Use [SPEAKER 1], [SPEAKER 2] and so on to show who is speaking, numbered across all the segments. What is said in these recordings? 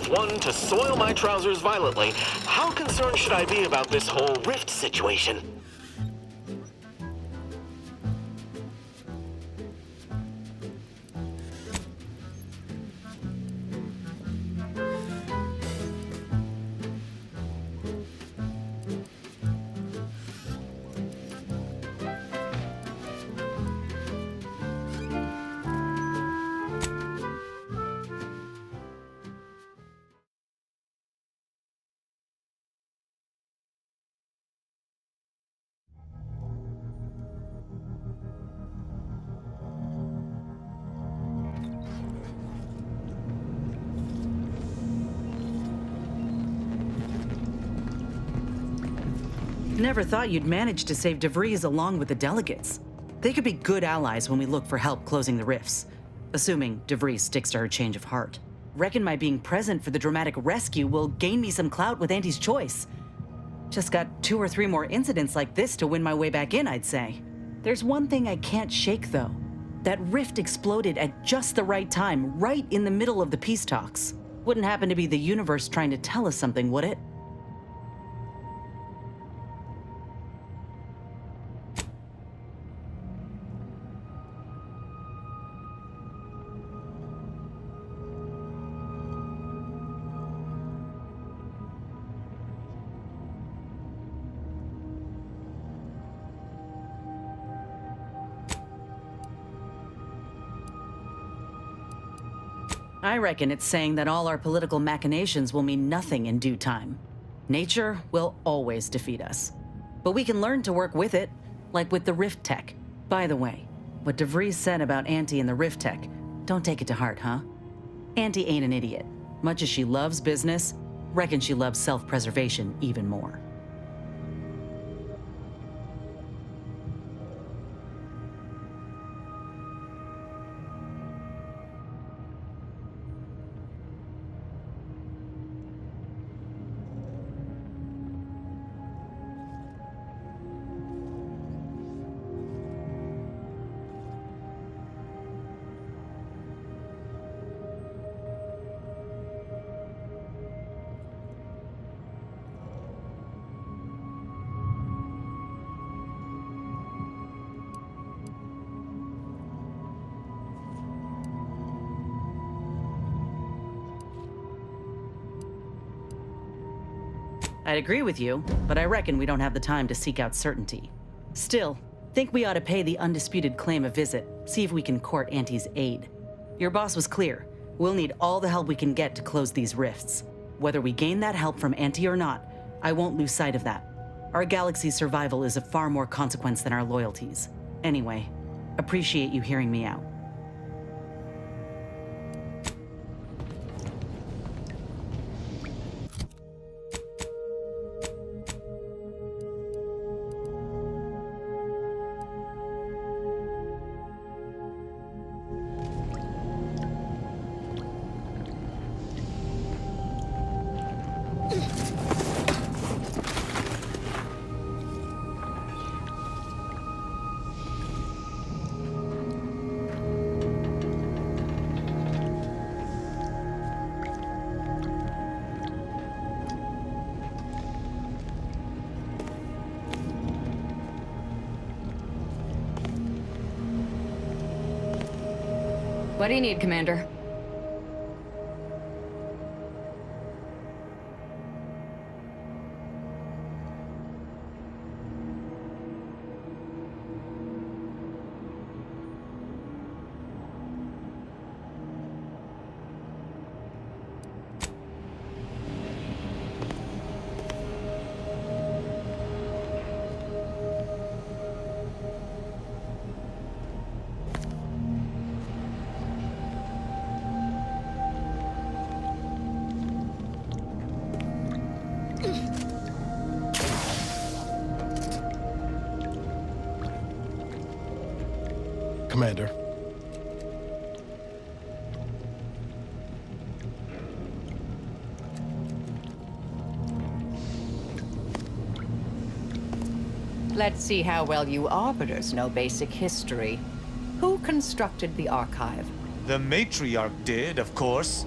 [SPEAKER 1] enough one to soil my trousers violently, how concerned should I be about this whole rift situation?
[SPEAKER 2] Never thought you'd manage to save DeVries along with the delegates. They could be good allies when we look for help closing the rifts. Assuming DeVries sticks to her change of heart. Reckon my being present for the dramatic rescue will gain me some clout with Auntie's choice. Just got 2 or 3 more incidents like this to win my way back in, I'd say. There's one thing I can't shake, though. That rift exploded at just the right time, right in the middle of the peace talks. Wouldn't happen to be the universe trying to tell us something, would it? I reckon it's saying that all our political machinations will mean nothing in due time. Nature will always defeat us. But we can learn to work with it, like with the Rift Tech. By the way, what DeVries said about Auntie and the Rift Tech, don't take it to heart, huh? Auntie ain't an idiot. Much as she loves business, reckon she loves self-preservation even more. I'd agree with you, but I reckon we don't have the time to seek out certainty. Still, think we ought to pay the undisputed claim a visit, see if we can court Auntie's aid. Your boss was clear. We'll need all the help we can get to close these rifts. Whether we gain that help from Auntie or not, I won't lose sight of that. Our galaxy's survival is of far more consequence than our loyalties. Anyway, appreciate you hearing me out.
[SPEAKER 3] What do you need, Commander?
[SPEAKER 4] Commander.
[SPEAKER 5] Let's see how well you Arbiters know basic history. Who constructed the Archive?
[SPEAKER 6] The Matriarch did, of course.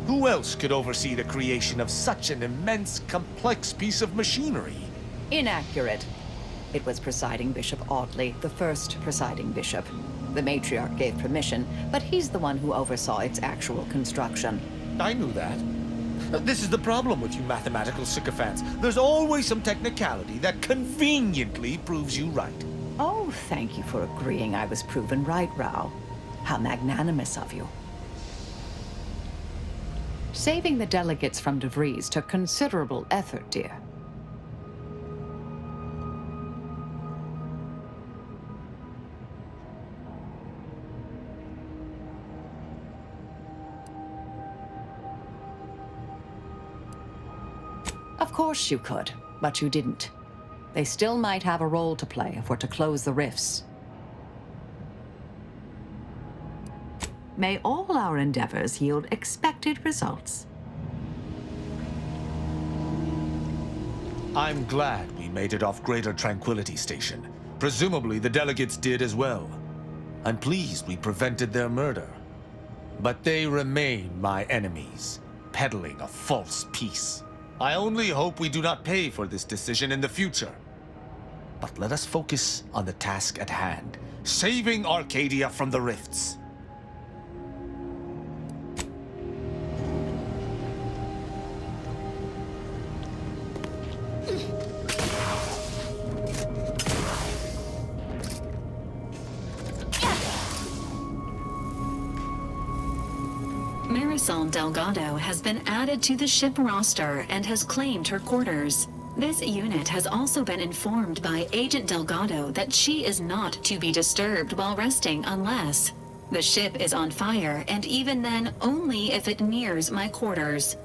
[SPEAKER 3] Who else could oversee the creation of such an immense, complex piece of machinery?
[SPEAKER 5] Inaccurate. It was Presiding Bishop Audley, the first presiding bishop. The matriarch gave permission, but he's the one who oversaw its actual construction.
[SPEAKER 3] I knew that. This is the problem with you mathematical sycophants. There's always some technicality that conveniently proves you right.
[SPEAKER 5] Oh, thank you for agreeing I was proven right, Rao. How magnanimous of you. Saving the delegates from DeVries took considerable effort, dear. Of course you could, but you didn't. They still might have a role to play if we're to close the rifts. May all our endeavors yield expected results.
[SPEAKER 3] I'm glad we made it off Greater Tranquility Station. Presumably the delegates did as well. I'm pleased we prevented their murder. But they remain my enemies, peddling a false peace. I only hope we do not pay for this decision in the future. But let us focus on the task at hand, saving Arcadia from the rifts.
[SPEAKER 4] Marisol Delgado has been added to the ship roster and has claimed her quarters. This unit has also been informed by Agent Delgado that she is not to be disturbed while resting unless the ship is on fire, and even then only if it nears my quarters.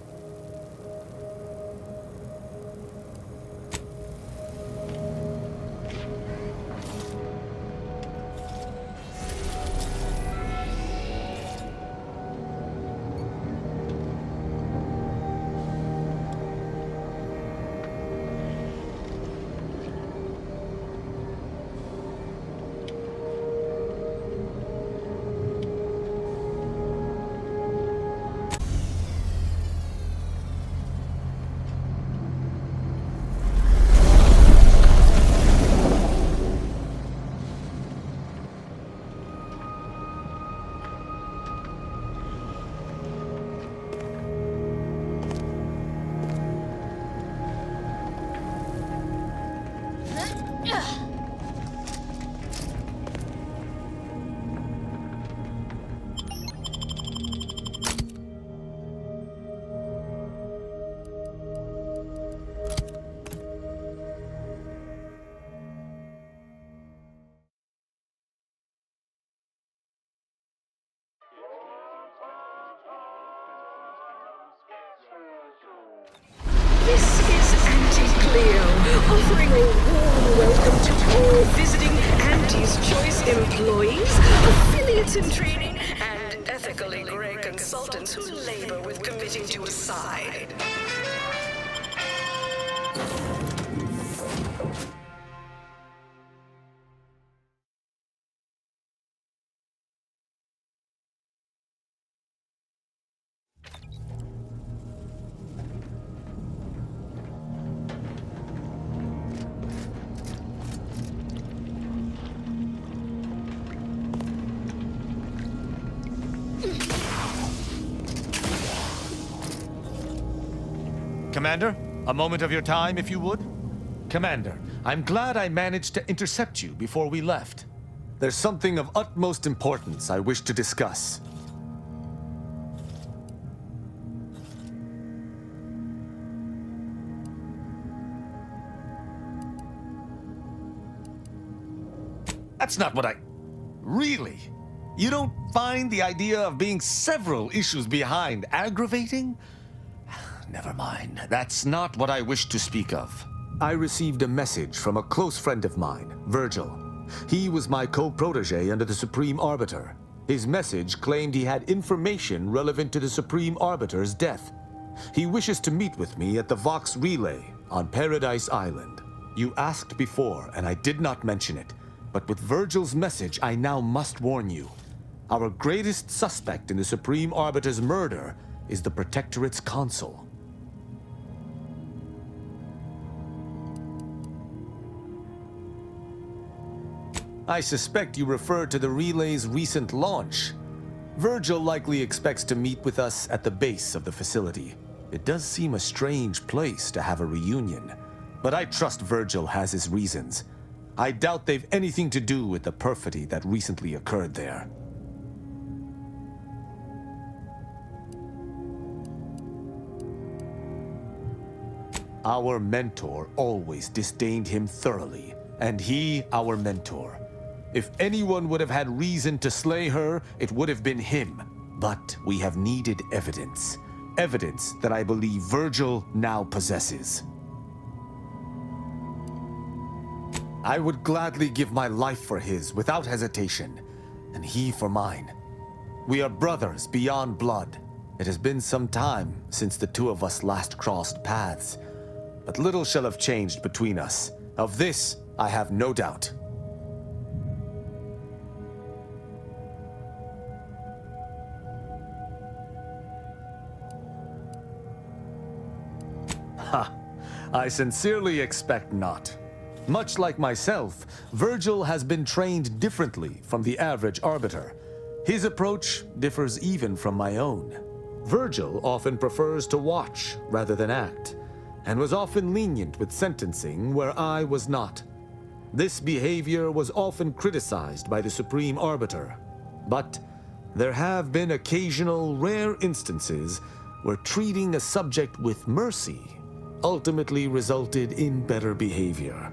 [SPEAKER 6] This is Auntie Cleo, offering a warm welcome to all visiting Auntie's Choice employees, affiliates in training, and ethically gray consultants who labor with committing to a side.
[SPEAKER 3] Commander, a moment of your time, if you would? Commander, I'm glad I managed to intercept you before we left. There's something of utmost importance I wish to discuss. That's not what I... Really? You don't find the idea of being several issues behind aggravating? Never mind. That's not what I wish to speak of. I received a message from a close friend of mine, Virgil. He was my co-protege under the Supreme Arbiter. His message claimed he had information relevant to the Supreme Arbiter's death. He wishes to meet with me at the Vox Relay on Paradise Island. You asked before, and I did not mention it. But with Virgil's message, I now must warn you. Our greatest suspect in the Supreme Arbiter's murder is the Protectorate's consul. I suspect you refer to the relay's recent launch. Virgil likely expects to meet with us at the base of the facility. It does seem a strange place to have a reunion, but I trust Virgil has his reasons. I doubt they've anything to do with the perfidy that recently occurred there. Our mentor always disdained him thoroughly, and he our mentor. If anyone would have had reason to slay her, it would have been him. But we have needed evidence. Evidence that I believe Virgil now possesses. I would gladly give my life for his without hesitation, and he for mine. We are brothers beyond blood. It has been some time since the two of us last crossed paths, but little shall have changed between us. Of this, I have no doubt. Ha! I sincerely expect not. Much like myself, Virgil has been trained differently from the average Arbiter. His approach differs even from my own. Virgil often prefers to watch rather than act, and was often lenient with sentencing where I was not. This behavior was often criticized by the Supreme Arbiter, but there have been occasional rare instances where treating a subject with mercy ultimately resulted in better behavior.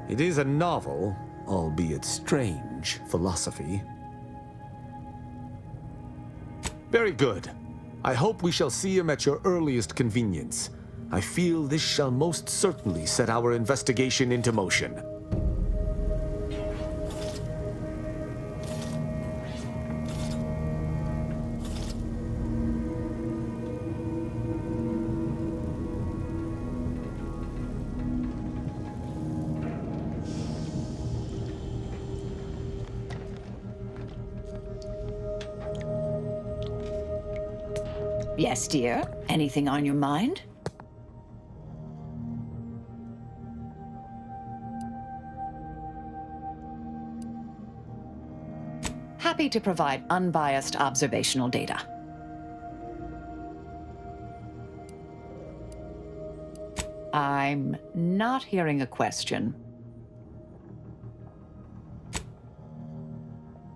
[SPEAKER 3] It is a novel, albeit strange, philosophy. Very good. I hope we shall see him at your earliest convenience. I feel this shall most certainly set our investigation into motion.
[SPEAKER 5] Yes, dear. Anything on your mind? Happy to provide unbiased observational data. I'm not hearing a question.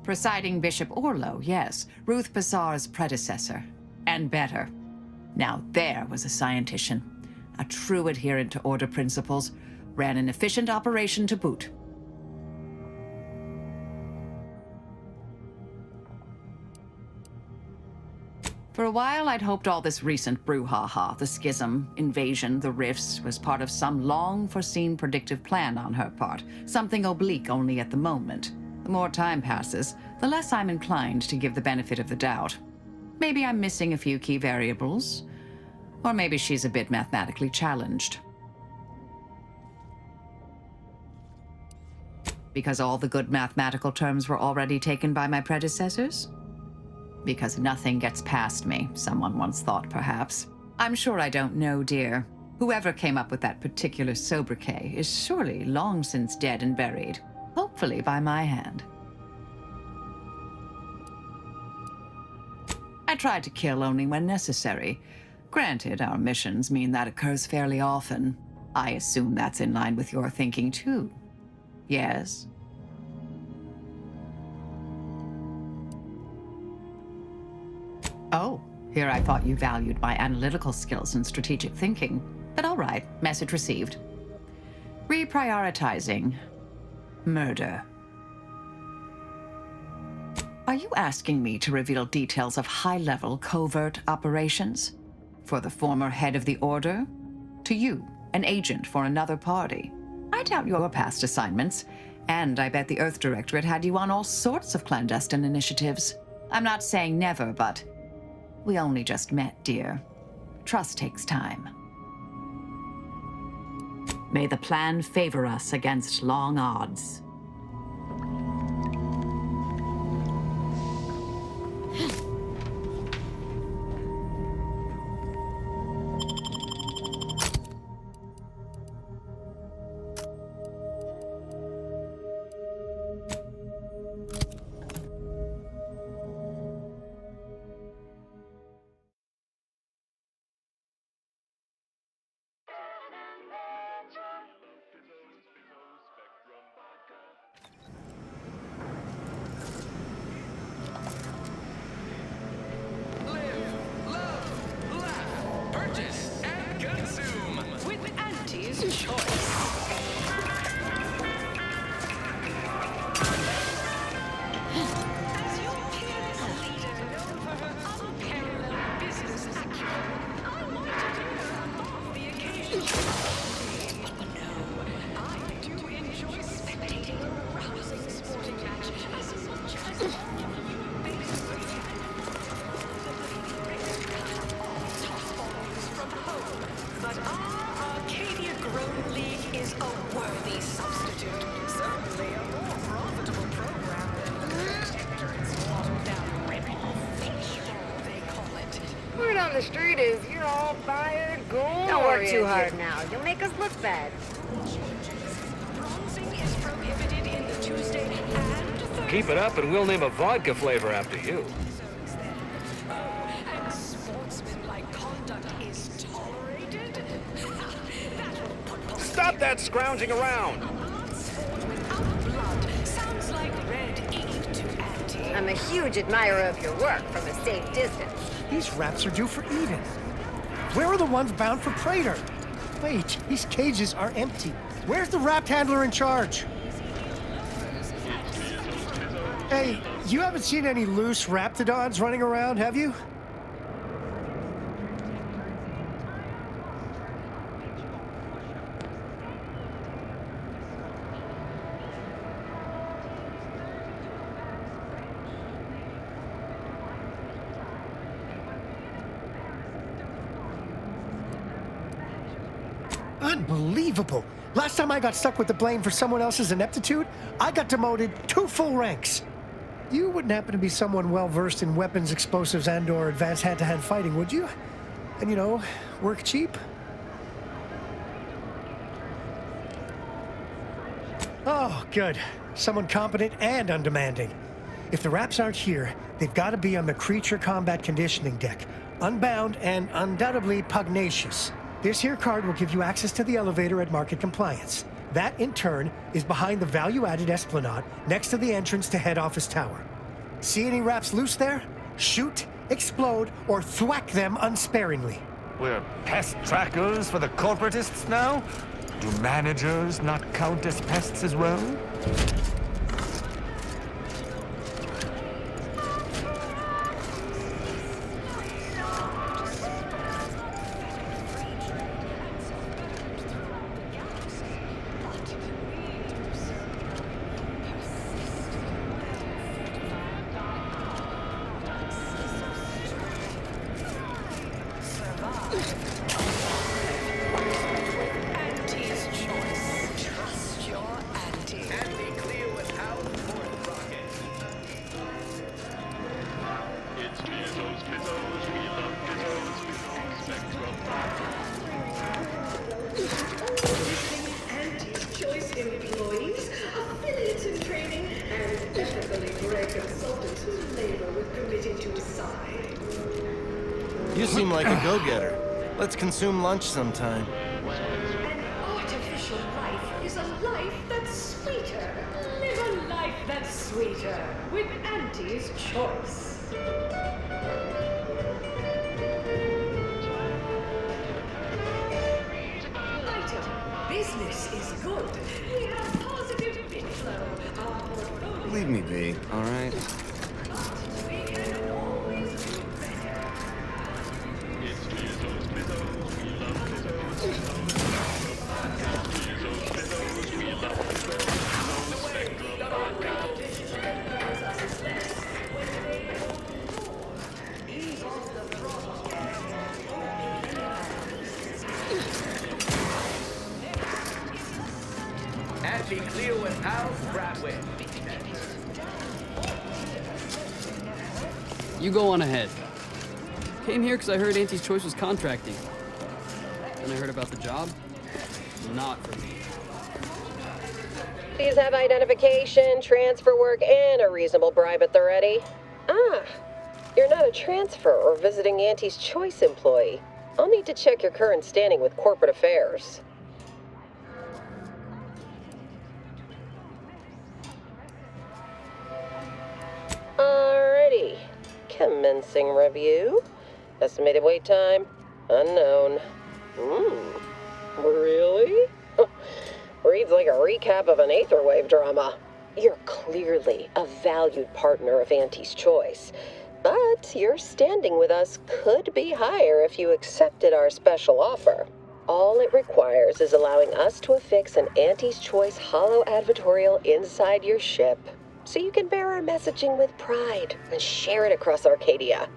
[SPEAKER 5] Presiding Bishop Orlo, yes. Ruth Bazaar's predecessor. And better. Now there was a scientician. A true adherent to Order principles. Ran an efficient operation to boot. For a while, I'd hoped all this recent brouhaha, the schism, invasion, the rifts, was part of some long-foreseen predictive plan on her part. Something oblique only at the moment. The more time passes, the less I'm inclined to give the benefit of the doubt. Maybe I'm missing a few key variables, or maybe she's a bit mathematically challenged. Because all the good mathematical terms were already taken by my predecessors? Because nothing gets past me, someone once thought, perhaps. I'm sure I don't know, dear. Whoever came up with that particular sobriquet is surely long since dead and buried. Hopefully by my hand. I try to kill only when necessary. Granted, our missions mean that occurs fairly often. I assume that's in line with your thinking, too. Yes? Oh, here I thought you valued my analytical skills and strategic thinking. But all right, message received. Reprioritizing. Murder. Are you asking me to reveal details of high-level covert operations? For the former head of the Order? To you, an agent for another party? I doubt your past assignments, and I bet the Earth Directorate had you on all sorts of clandestine initiatives. I'm not saying never, but we only just met, dear. Trust takes time. May the plan favor us against long odds.
[SPEAKER 7] on the street is you're all fired, gold.
[SPEAKER 8] Don't work too hard now. You'll make us look bad.
[SPEAKER 6] Bronzing is prohibited in the Tuesday and Thursday.
[SPEAKER 9] Keep it up and we'll name a vodka flavor after you.
[SPEAKER 6] And sportsmanlike conduct is tolerated. That will put
[SPEAKER 9] Stop that scrounging around!
[SPEAKER 6] sport without blood sounds like red ink to Auntie.
[SPEAKER 8] I'm a huge admirer of your work from a safe distance.
[SPEAKER 10] These raps are due for Eden. Where are the ones bound for Praetor? Wait, these cages are empty. Where's the rap handler in charge? Hey, you haven't seen any loose raptidons running around, have you? Unbelievable. Last time I got stuck with the blame for someone else's ineptitude, I got demoted 2 full ranks. You wouldn't happen to be someone well-versed in weapons, explosives, and/or advanced hand-to-hand fighting, would you? And, you know, work cheap? Oh, good. Someone competent and undemanding. If the raps aren't here, they've got to be on the creature combat conditioning deck, unbound and undoubtedly pugnacious. This here card will give you access to the elevator at Market Compliance. That, in turn, is behind the value-added esplanade next to the entrance to Head Office Tower. See any raps loose there? Shoot, explode, or thwack them unsparingly.
[SPEAKER 3] We're pest trackers for the corporatists now? Do managers not count as pests as well?
[SPEAKER 6] Auntie's choice. Trust your auntie. Visiting Auntie's choice employees, affiliates in training, and ethically bred consultants whose labor we're committed to decide.
[SPEAKER 11] You seem like a go-getter. Let's consume lunch sometime.
[SPEAKER 6] An artificial life is a life that's sweeter. Live a life that's sweeter with Auntie's choice. Item. Business is good. We have positive bit flow. Our portfolio.
[SPEAKER 11] Leave me be, all right?
[SPEAKER 6] We can always do better.
[SPEAKER 9] Auntie Cleo and Al Bradway.
[SPEAKER 12] You go on ahead. Came here because I heard Auntie's Choice was contracting. Then I heard about the job. Not for me.
[SPEAKER 13] Please have identification, transfer work, and a reasonable bribe at the ready. Ah, you're not a transfer or visiting Auntie's Choice employee. I'll need to check your current standing with corporate affairs. Alrighty. Commencing review. Estimated wait time? Unknown. Really? Reads like a recap of an Aetherwave drama. You're clearly a valued partner of Auntie's Choice, but your standing with us could be higher if you accepted our special offer. All it requires is allowing us to affix an Auntie's Choice holo advertorial inside your ship, so you can bear our messaging with pride and share it across Arcadia.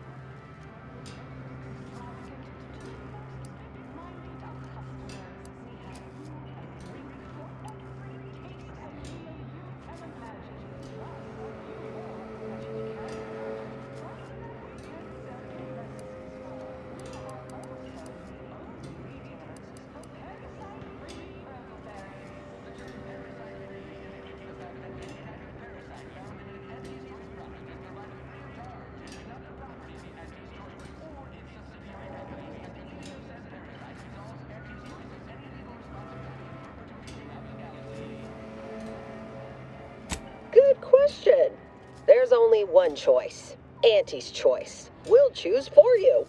[SPEAKER 13] question. There's only one choice. Auntie's choice. We'll choose for you.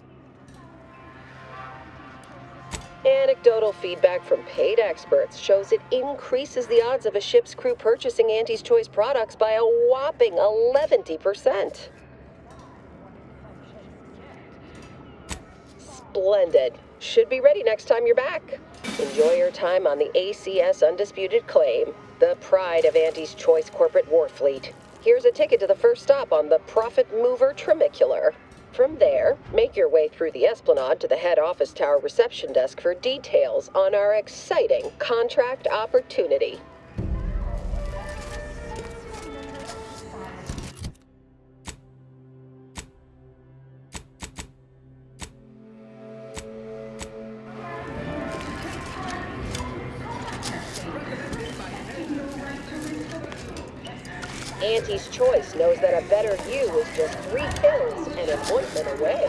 [SPEAKER 13] Anecdotal feedback from paid experts shows it increases the odds of a ship's crew purchasing Auntie's Choice products by a whopping 11%. Splendid. Should be ready next time you're back. Enjoy your time on the ACS Undisputed Claim, the pride of Auntie's Choice corporate war fleet. Here's a ticket to the first stop on the Profit Mover Trimicular. From there, make your way through the Esplanade to the head office tower reception desk for details on our exciting contract opportunity. Auntie's Choice knows that a better you is just 3 pills and an ointment away.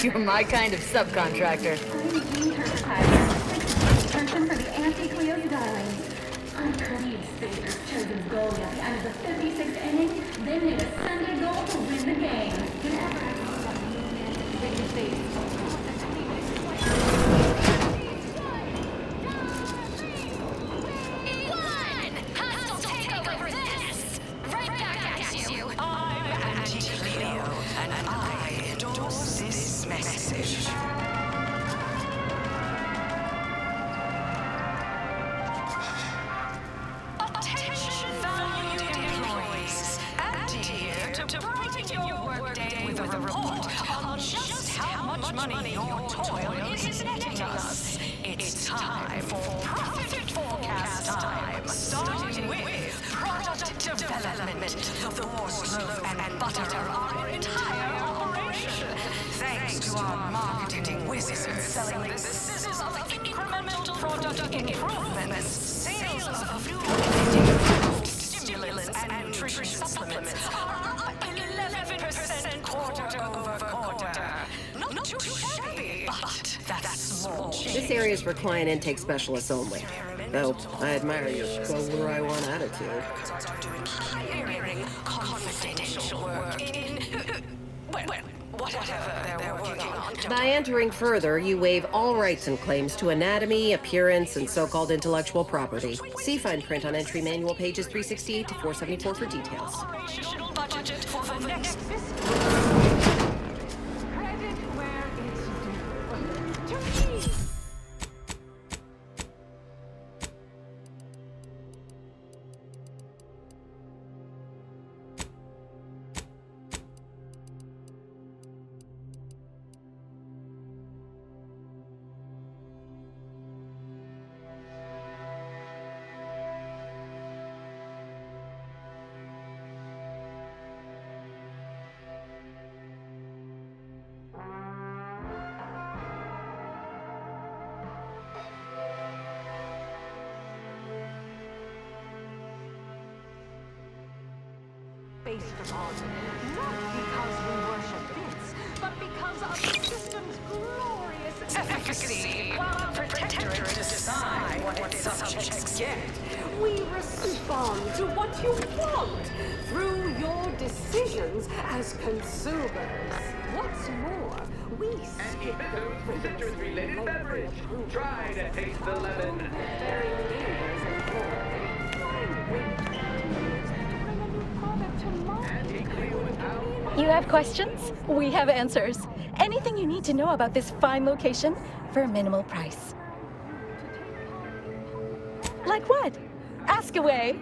[SPEAKER 14] You're my kind of subcontractor.
[SPEAKER 15] Attention for the anti-Cleo's darling. Unclean Spacer's chosen goalie at the end of the 56th inning, then made a Sunday goal to win the game. Whenever
[SPEAKER 13] This area is for client intake specialists only. Though, I admire your go-where-I-want attitude. By entering further, you waive all rights and claims to anatomy, appearance, and so-called intellectual property. See fine print on entry manual pages 368 to 474 for details.
[SPEAKER 16] based upon, not because we worship bits, but because of the system's glorious efficacy. While the Protectorate decide what its subjects get, we respond to what you want through your decisions as consumers. What's more, we skip the
[SPEAKER 9] Citrus-related beverage. Try to taste the lemon.
[SPEAKER 17] You have questions? We have answers. Anything you need to know about this fine location for a minimal price. Like what? Ask away.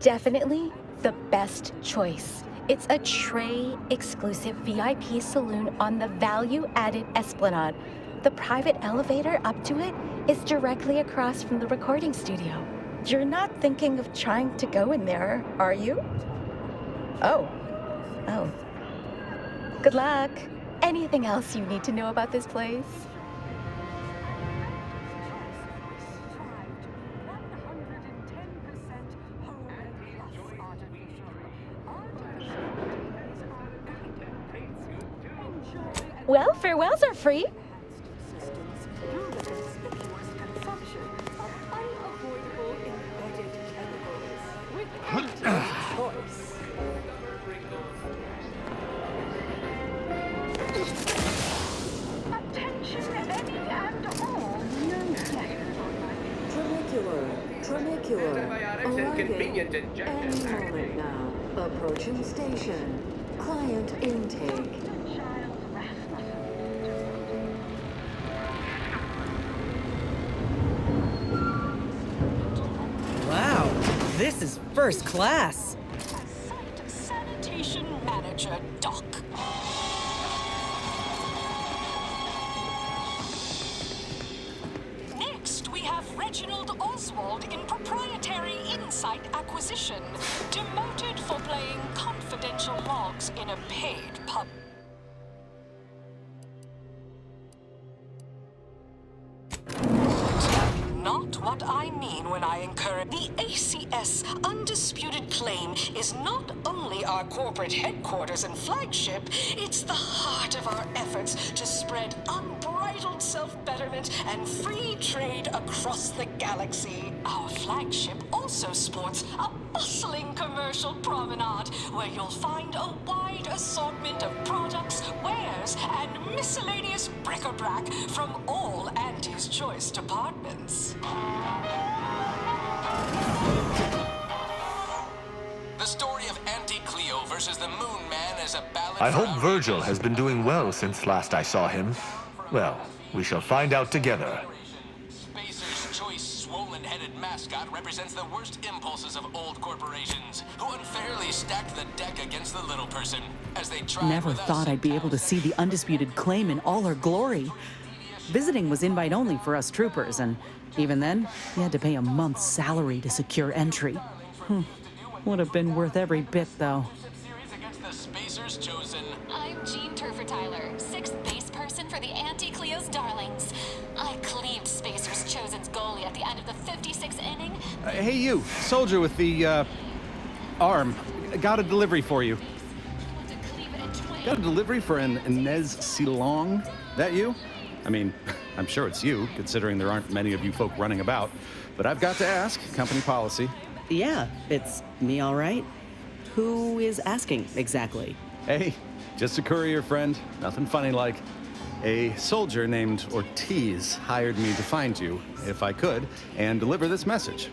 [SPEAKER 17] Definitely the best choice. It's a Trey-exclusive VIP saloon on the value-added Esplanade. The private elevator up to it is directly across from the recording studio. You're not thinking of trying to go in there, are you? Oh. Good luck. Anything else you need to know about this place? Well, farewells are free.
[SPEAKER 6] Tremicula. Arriving any moment now. Approaching station. Client intake.
[SPEAKER 2] Wow, this is first class.
[SPEAKER 16] Sanitation Manager Doc. Next, we have Reginald Oswald in Proprietary Insight Acquisition, demoted for playing confidential logs in a paid pub. Not what I mean when I encourage. The ACS Undisputed Claim is not only our corporate headquarters and flagship, it's the heart of our efforts to spread unbridled self-betterment and free trade across the galaxy. Our flagship also sports a bustling commercial promenade where you'll find a wide assortment of products, wares, and miscellaneous bric-a-brac from all Auntie's Choice departments.
[SPEAKER 18] The story of Auntie Cleo versus the Moon Man is a ballad.
[SPEAKER 3] I hope Virgil has been doing well since last I saw him. Well, we shall find out together.
[SPEAKER 18] Spacer's Choice swollen-headed mascot represents the worst impulses of old corporations, who unfairly stacked the deck against the little person as they tried.
[SPEAKER 2] Never thought I'd be able to see the Undisputed Claim in all her glory. Visiting was invite only for us troopers, and even then, you had to pay a month's salary to secure entry. Would have been worth every bit, though.
[SPEAKER 18] Spacer's Chosen.
[SPEAKER 4] I'm Jean Turfer-Tyler, 6th base person for the Auntie Cleo's Darlings. I cleaved Spacer's Chosen's goalie at the end of the 56th inning.
[SPEAKER 19] Hey, you, soldier with the, arm. Got a delivery for you. Got a delivery for an Inez Silong? That you? I mean, I'm sure it's you, considering there aren't many of you folk running about. But I've got to ask, company policy.
[SPEAKER 2] Yeah, it's me, all right. Who is asking, exactly?
[SPEAKER 19] Hey, just a courier friend. Nothing funny like. A soldier named Ortiz hired me to find you, if I could, and deliver this message.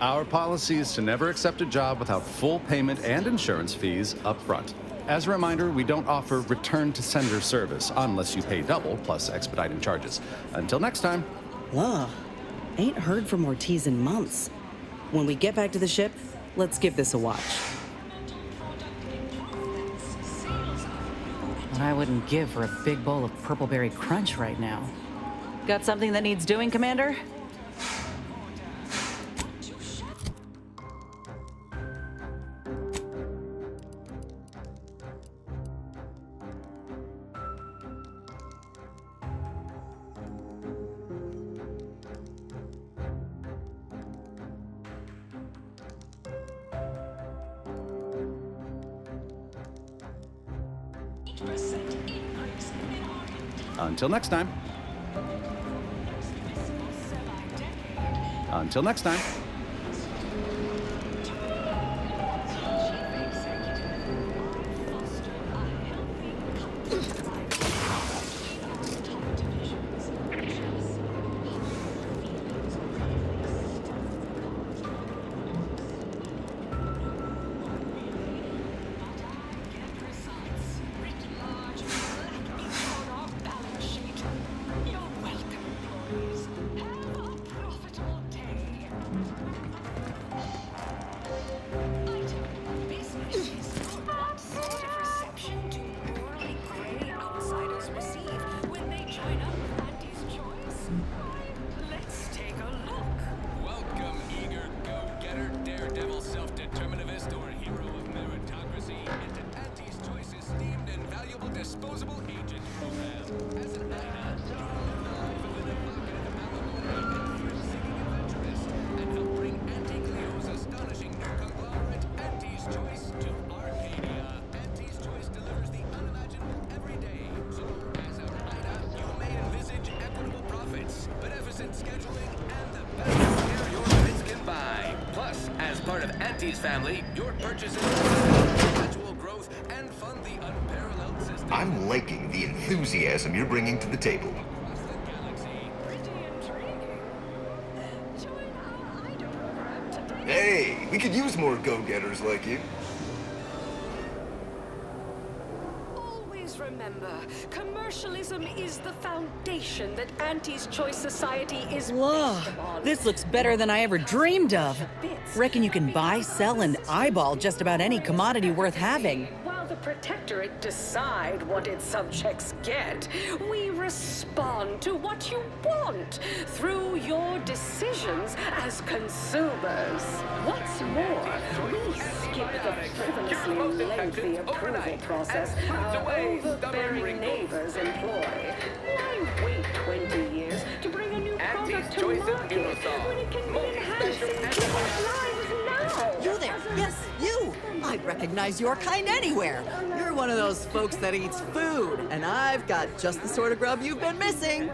[SPEAKER 19] Our policy is to never accept a job without full payment and insurance fees up front. As a reminder, we don't offer return-to-sender service unless you pay double plus expediting charges. Until next time.
[SPEAKER 2] Ugh. Ain't heard from Ortiz in months. When we get back to the ship, let's give this a watch. What I wouldn't give for a big bowl of Purpleberry Crunch right now. Got something that needs doing, Commander?
[SPEAKER 19] Until next time. Until next time.
[SPEAKER 18] Welcome, eager go-getter, daredevil, self-determinativist, or hero of meritocracy into Auntie's Choice esteemed and valuable disposable agent program. As an Ida, you will live the life of an evocative allegory and thrill-seeking adventurist, and help bring Auntie Cleo's astonishing new conglomerate, Auntie's Choice, to Arcadia. Auntie's Choice delivers the unimaginable every day. So, as an Ida, you may envisage equitable profits, beneficent scheduling, and the best care your kids can buy. Plus, as part of Auntie's family, your purchases gradual growth and fund the unparalleled system.
[SPEAKER 20] I'm liking the enthusiasm you're bringing to the table. Hey, we could use more go-getters like you.
[SPEAKER 6] Always remember, commercialism is the foundation that Auntie's Choice Society is
[SPEAKER 2] Whoa,
[SPEAKER 6] based upon.
[SPEAKER 2] this looks better than I ever dreamed of. Reckon you can buy, sell, and eyeball just about any commodity worth having.
[SPEAKER 6] While the Protectorate decide what its subjects get, we respond to what you want through your decisions as consumers. What's more, we skip the frivolously lengthy approval process our overbearing neighbors employ. Why wait 20 years to bring a new product to market when it can be enhanced in people's lives now?
[SPEAKER 21] You there? Yes, you! I'd recognize your kind anywhere. You're one of those folks that eats food, and I've got just the sort of grub you've been missing.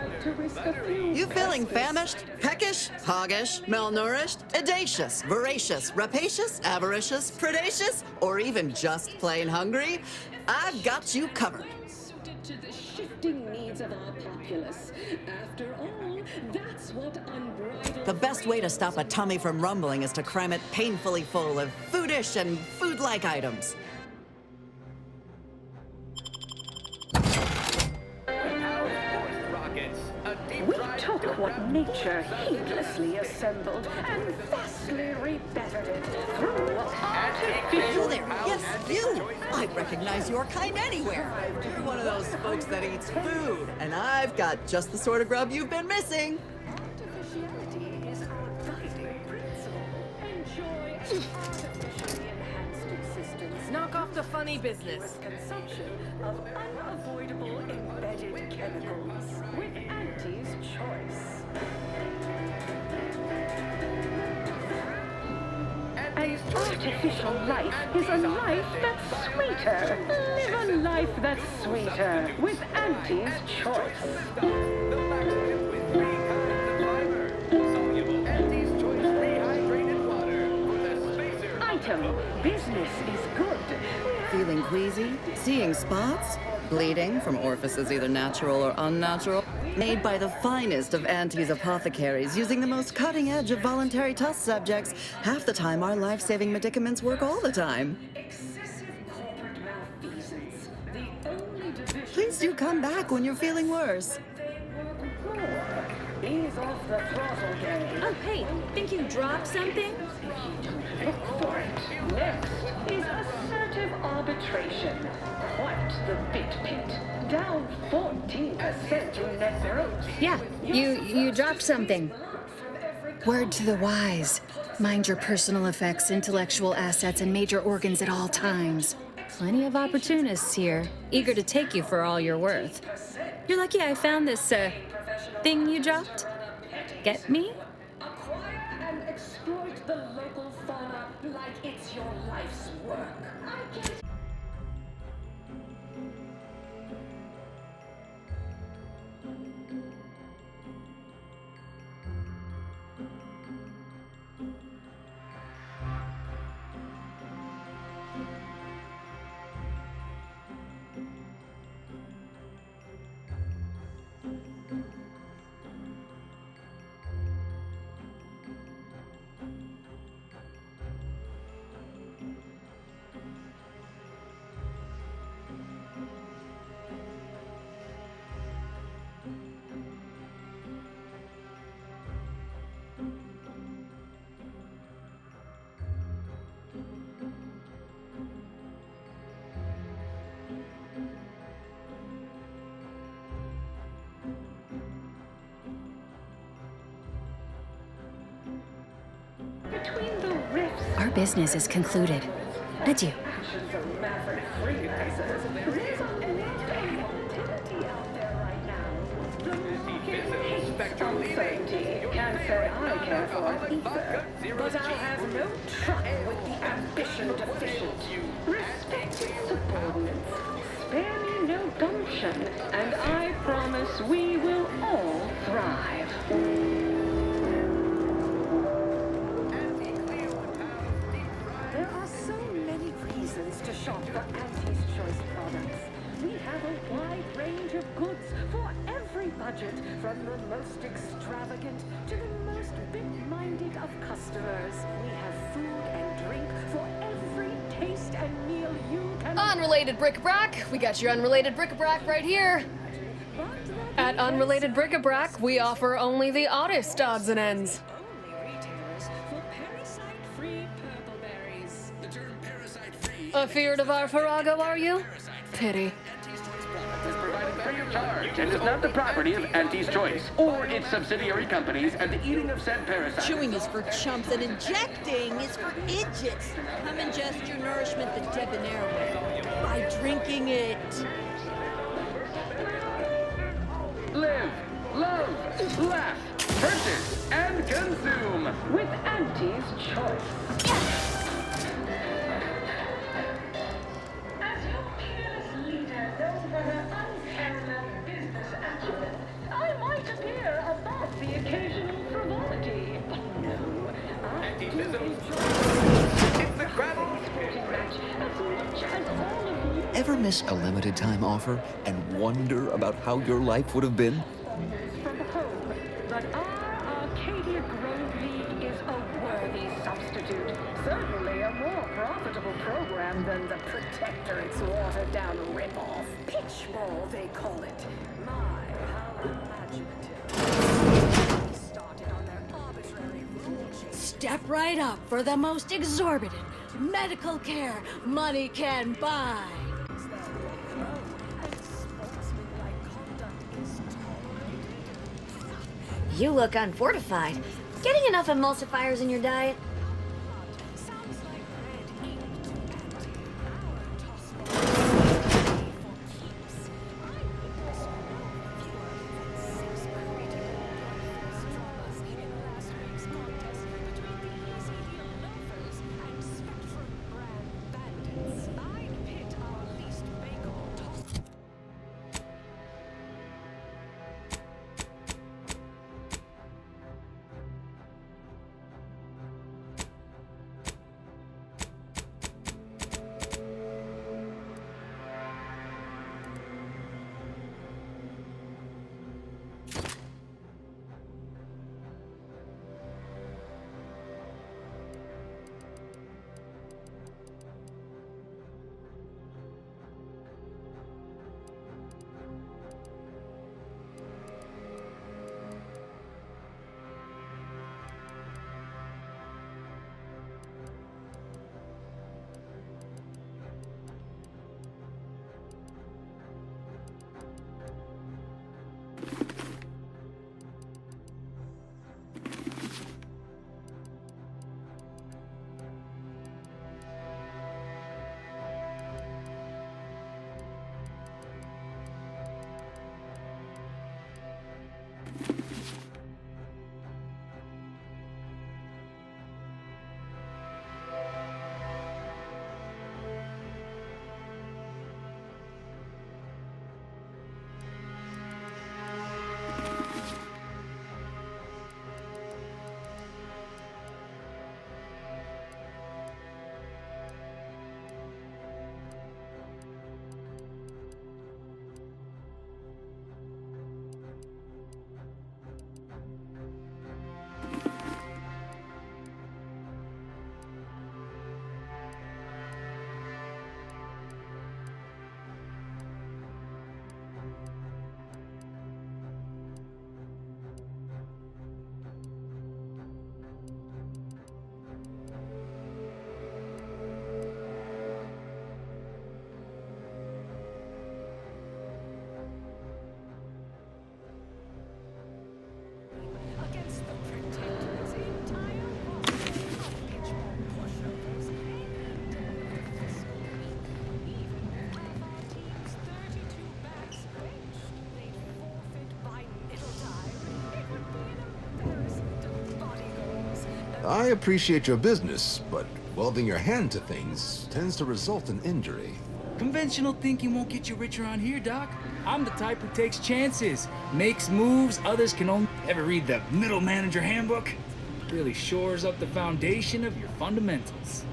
[SPEAKER 21] You feeling famished, peckish, hoggish, malnourished, audacious, voracious, rapacious, avaricious, predacious, or even just plain hungry? I've got you covered.
[SPEAKER 6] Suited to the shifting needs of our populace. After all, that's what unbridled...
[SPEAKER 21] The best way to stop a tummy from rumbling is to cram it painfully full of foodish and food-like items.
[SPEAKER 6] We took what nature heedlessly assembled and vastly rebettered it through artificial...
[SPEAKER 21] You there? Yes, you! I'd recognize your kind anywhere. You're one of those folks that eats food, and I've got just the sort of grub you've been missing.
[SPEAKER 6] Artificiality is our guiding principle. Enjoy artificially enhanced existence.
[SPEAKER 14] Knock off the funny business.
[SPEAKER 6] Consumption of unavoidable embedded chemicals with Auntie's Choice. An artificial life is a life that's sweeter. Live a life that's sweeter with Auntie's Choice. Item, business is good.
[SPEAKER 21] Feeling queasy? Seeing spots? Bleeding from orifices either natural or unnatural? Made by the finest of Auntie's apothecaries using the most cutting edge of voluntary test subjects. Half the time, our life-saving medicaments work all the time.
[SPEAKER 6] Excessive corporate malfeasance. The only division...
[SPEAKER 21] Please do come back when you're feeling worse.
[SPEAKER 6] Ease off the throttle, gang.
[SPEAKER 4] Oh, hey, think you dropped something?
[SPEAKER 6] Look for it. Next is assertive arbitration. Quite the bit pit. Down 14% in net growth.
[SPEAKER 4] Yeah, you dropped something. Word to the wise. Mind your personal effects, intellectual assets, and major organs at all times. Plenty of opportunists here, eager to take you for all you're worth. You're lucky I found this, thing you dropped. Get me?
[SPEAKER 6] Acquire and exploit the local fauna like it's your life's work. I can't...
[SPEAKER 17] business is concluded. Adieu.
[SPEAKER 6] Uncertainty can't say I care for it either, but I'll have no trouble with the ambition deficient. Respected subordinates, spare me no gumption, and I promise we will all thrive. There are so many reasons to shop for Auntie's Choice products. We have a wide range of goods for every budget, from the most extravagant to the most big-minded of customers. We have food and drink for every taste and meal you can...
[SPEAKER 14] Unrelated bric-a-brac. We got your unrelated bric-a-brac right here. At Unrelated Bric-a-Brac, we offer only the oddest odds and ends. Afeared of our farrago, are you? Pity.
[SPEAKER 9] Is provided free of charge and is not the property of Auntie's Choice or its subsidiary companies, and the eating of said parasites.
[SPEAKER 1] Chewing is for chumps and injecting is for idiots. Come ingest your nourishment the debonair way by drinking it.
[SPEAKER 9] Live, love, laugh, purchase, and consume
[SPEAKER 6] with Auntie's Choice. I might appear above the occasional frivolity, but no, I do
[SPEAKER 9] It's the gravel
[SPEAKER 6] sporting match as much as all of you.
[SPEAKER 22] Ever miss a limited time offer and wonder about how your life would have been?
[SPEAKER 6] From home, but our Arcadia Grove League is a worthy substitute. Certainly a more profitable program than the Protectorate's watered-down ripoff. Pitchball, they call it. My, how imaginative. Started on their arbitrary rule change.
[SPEAKER 1] Step right up for the most exorbitant medical care money can buy.
[SPEAKER 23] You look unfortified. Getting enough emulsifiers in your diet?
[SPEAKER 5] I appreciate your business, but welding your hand to things tends to result in injury.
[SPEAKER 7] Conventional thinking won't get you rich around here, Doc. I'm the type who takes chances, makes moves others can only... Ever read the Middle Manager Handbook? Really shores up the foundation of your fundamentals.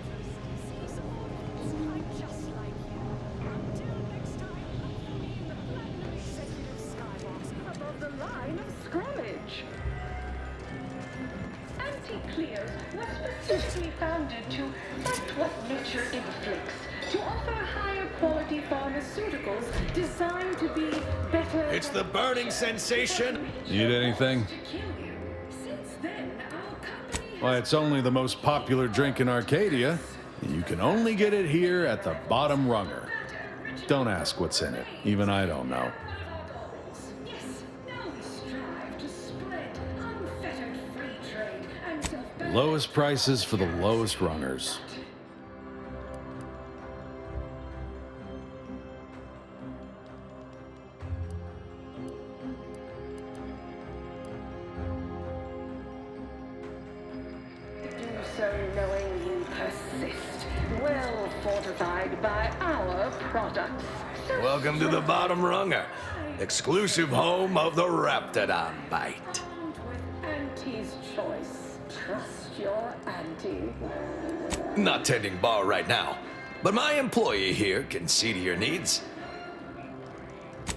[SPEAKER 6] Above the line of scrummage. Anti-Cleos was specifically founded to fight what nature inflicts, to offer higher quality pharmaceuticals designed to be better...
[SPEAKER 8] It's the burning sensation!
[SPEAKER 19] Need anything? Why, it's only the most popular drink in Arcadia. You can only get it here at the Bottom Runger. Don't ask what's in it. Even I don't know. Lowest prices for the lowest rungers.
[SPEAKER 6] So knowing you persist, well fortified by our products.
[SPEAKER 8] Welcome to the Bottom Runger, exclusive home of the Raptidon Bite.
[SPEAKER 6] Auntie's choice. Trust your auntie.
[SPEAKER 8] Not tending bar right now, but my employee here can see to your needs.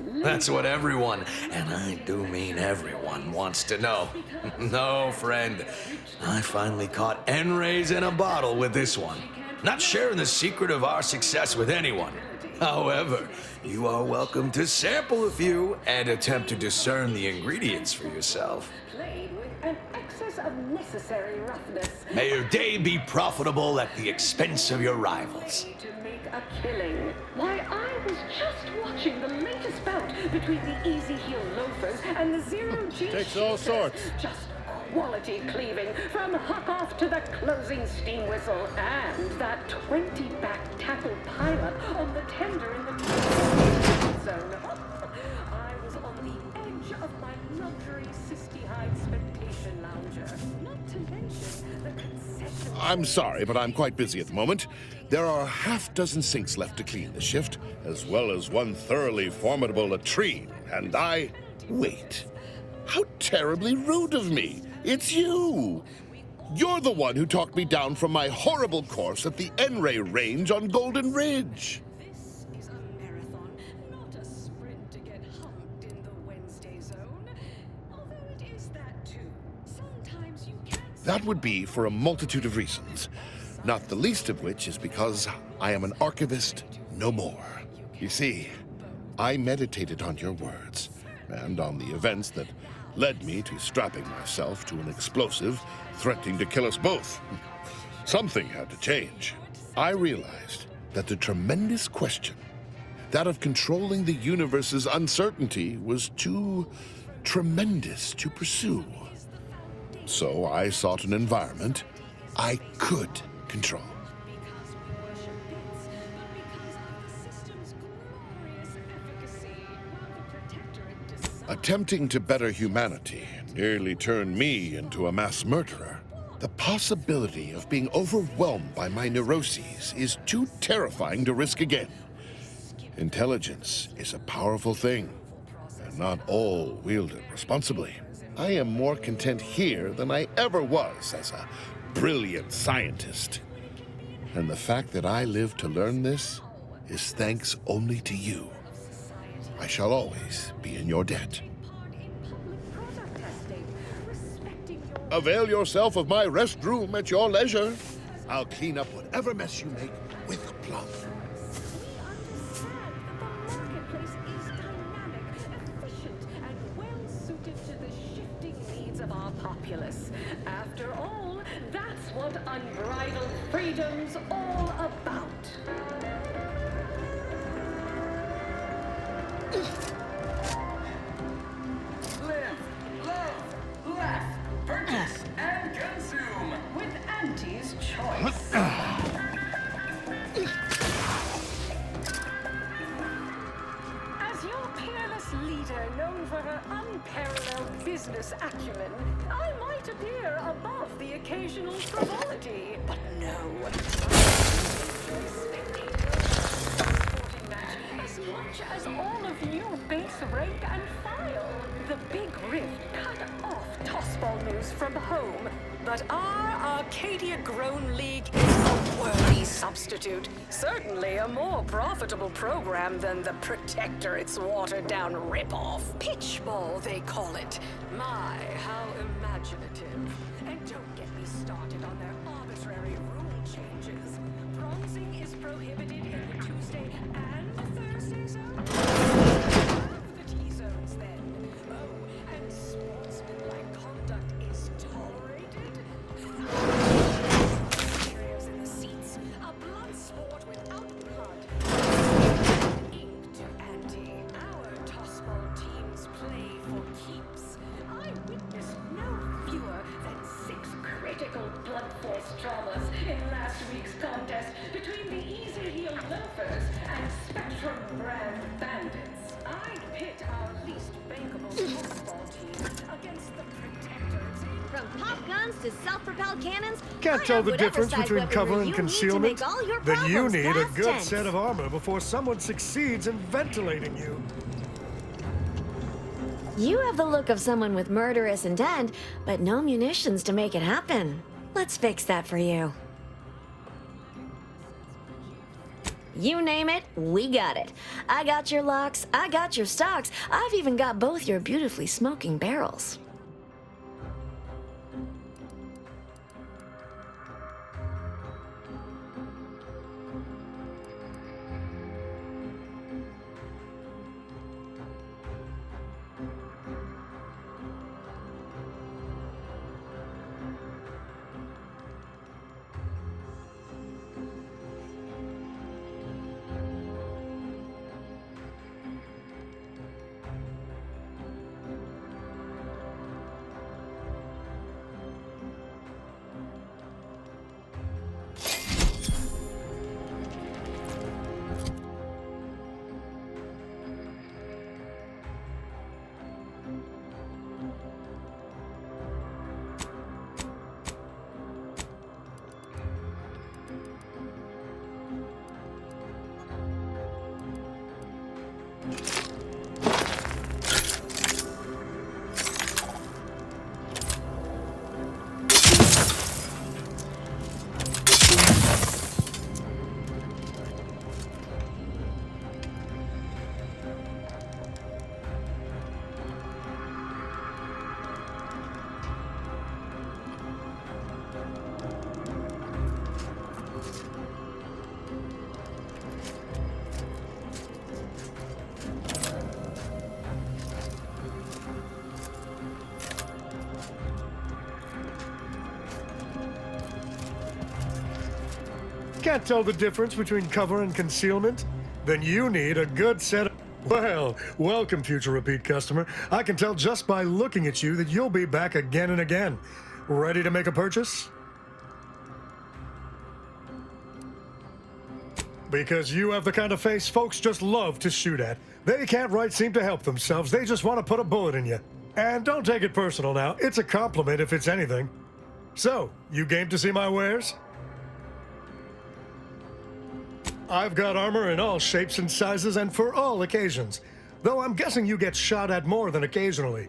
[SPEAKER 8] That's what everyone, and I do mean everyone, wants to know. No, friend, I finally caught N-rays in a bottle with this one. Not sharing the secret of our success with anyone. However, you are welcome to sample a few and attempt to discern the ingredients for yourself.
[SPEAKER 6] Played with an excess of necessary roughness.
[SPEAKER 8] May your day be profitable at the expense of your rivals.
[SPEAKER 6] To make a killing. Why, I was just watching the latest bout between the Easy Heel Loafers and the Zero G.
[SPEAKER 24] Takes all sorts.
[SPEAKER 6] Just quality cleaving, from huck-off to the closing steam whistle, and that 20-back tackle pileup on the tender in the zone. I was on the edge of my luxury Sisty-Hide Spectation Lounger, not to mention the concession...
[SPEAKER 24] I'm sorry, but I'm quite busy at the moment. There are a half-dozen sinks left to clean this shift, as well as one thoroughly formidable latrine, and I... Wait. How terribly rude of me! It's you! You're the one who talked me down from my horrible course at the N-ray range on Golden Ridge.
[SPEAKER 6] This is a marathon, not a sprint to get humped in the Wednesday zone. Although it is that too. Sometimes you can't...
[SPEAKER 24] That would be for a multitude of reasons, not the least of which is because I am an archivist no more. You see, I meditated on your words, and on the events that led me to strapping myself to an explosive threatening to kill us both. Something had to change. I realized that the tremendous question, that of controlling the universe's uncertainty, was too tremendous to pursue. So I sought an environment I could control. Attempting to better humanity nearly turned me into a mass murderer. The possibility of being overwhelmed by my neuroses is too terrifying to risk again. Intelligence is a powerful thing, and not all wield it responsibly. I am more content here than I ever was as a brilliant scientist. And the fact that I lived to learn this is thanks only to you. I shall always be in your debt. Avail yourself of my restroom at your leisure. I'll clean up whatever mess you make with plum.
[SPEAKER 6] Populace. After all, that's what unbridled freedom's all about.
[SPEAKER 9] Live, love, laugh, purchase, and consume
[SPEAKER 6] with Auntie's Choice. As your peerless leader, known for her unparalleled business business acumen, I might appear above the occasional frivolity. But no. As much as all of you base rank and file. The Big Rift cut off Tossball news from home, but our Arcadia-grown league is a worthy substitute. Certainly a more profitable program than the Protectorate's watered-down ripoff. Pitchball, they call it. My, how imaginative. And don't get me started on their arbitrary rule changes. Bronzing is prohibited in the Tuesday and Thursday zones. The T-zones, then. Oh, and sportsmanlike conduct is tolerated. Cheerios in the seats. A blood sport without blood. Ink to ante. Our tossball teams play for keeps. I witnessed no fewer than 6 critical blood force dramas in last week's contest between the Easy Heel Loafers and Spectrum brand bandits. I'd pit our least bankable tossball team against the Protectors.
[SPEAKER 23] From pop guns to self-propelled cannons,
[SPEAKER 10] Can't
[SPEAKER 23] I
[SPEAKER 10] tell
[SPEAKER 23] have
[SPEAKER 10] the
[SPEAKER 23] whatever
[SPEAKER 10] difference
[SPEAKER 23] side
[SPEAKER 10] between
[SPEAKER 23] weaponry
[SPEAKER 10] cover and
[SPEAKER 23] you
[SPEAKER 10] concealment?
[SPEAKER 23] need to make all your
[SPEAKER 10] Then you
[SPEAKER 23] problems
[SPEAKER 10] need a
[SPEAKER 23] past
[SPEAKER 10] good
[SPEAKER 23] tense.
[SPEAKER 10] set of armor before someone succeeds in ventilating you.
[SPEAKER 23] You have the look of someone with murderous intent, but no munitions to make it happen. Let's fix that for you. You name it, we got it. I got your locks, I got your stocks, I've even got both your beautifully smoking barrels.
[SPEAKER 10] Can't tell the difference between cover and concealment? Then you need a good set of... Well, welcome, future repeat customer. I can tell just by looking at you that you'll be back again and again. Ready to make a purchase? Because you have the kind of face folks just love to shoot at. They can't right seem to help themselves. They just want to put a bullet in you. And don't take it personal now. It's a compliment if it's anything. So, you game to see my wares? I've got armor in all shapes and sizes and for all occasions. Though I'm guessing you get shot at more than occasionally.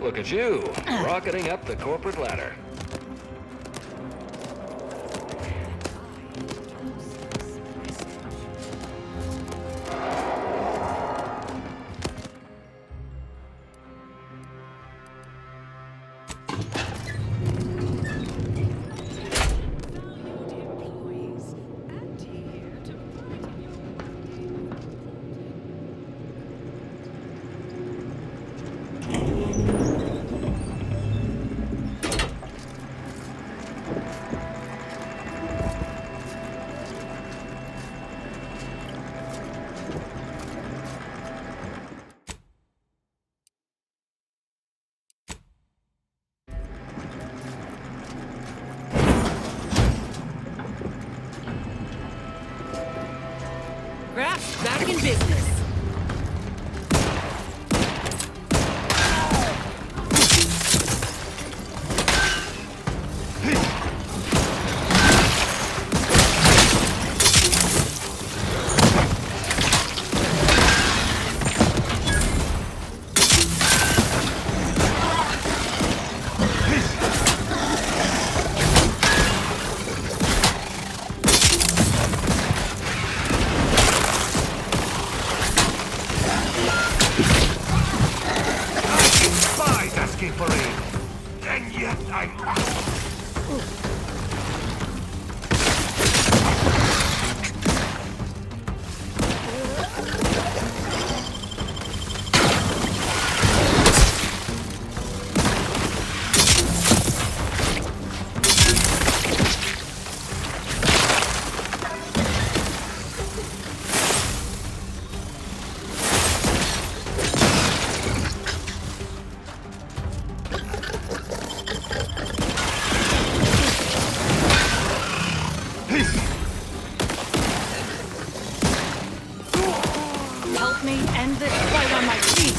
[SPEAKER 11] Look at you, rocketing up the corporate ladder.
[SPEAKER 2] Graf's back in business. Help me end this fight on my feet.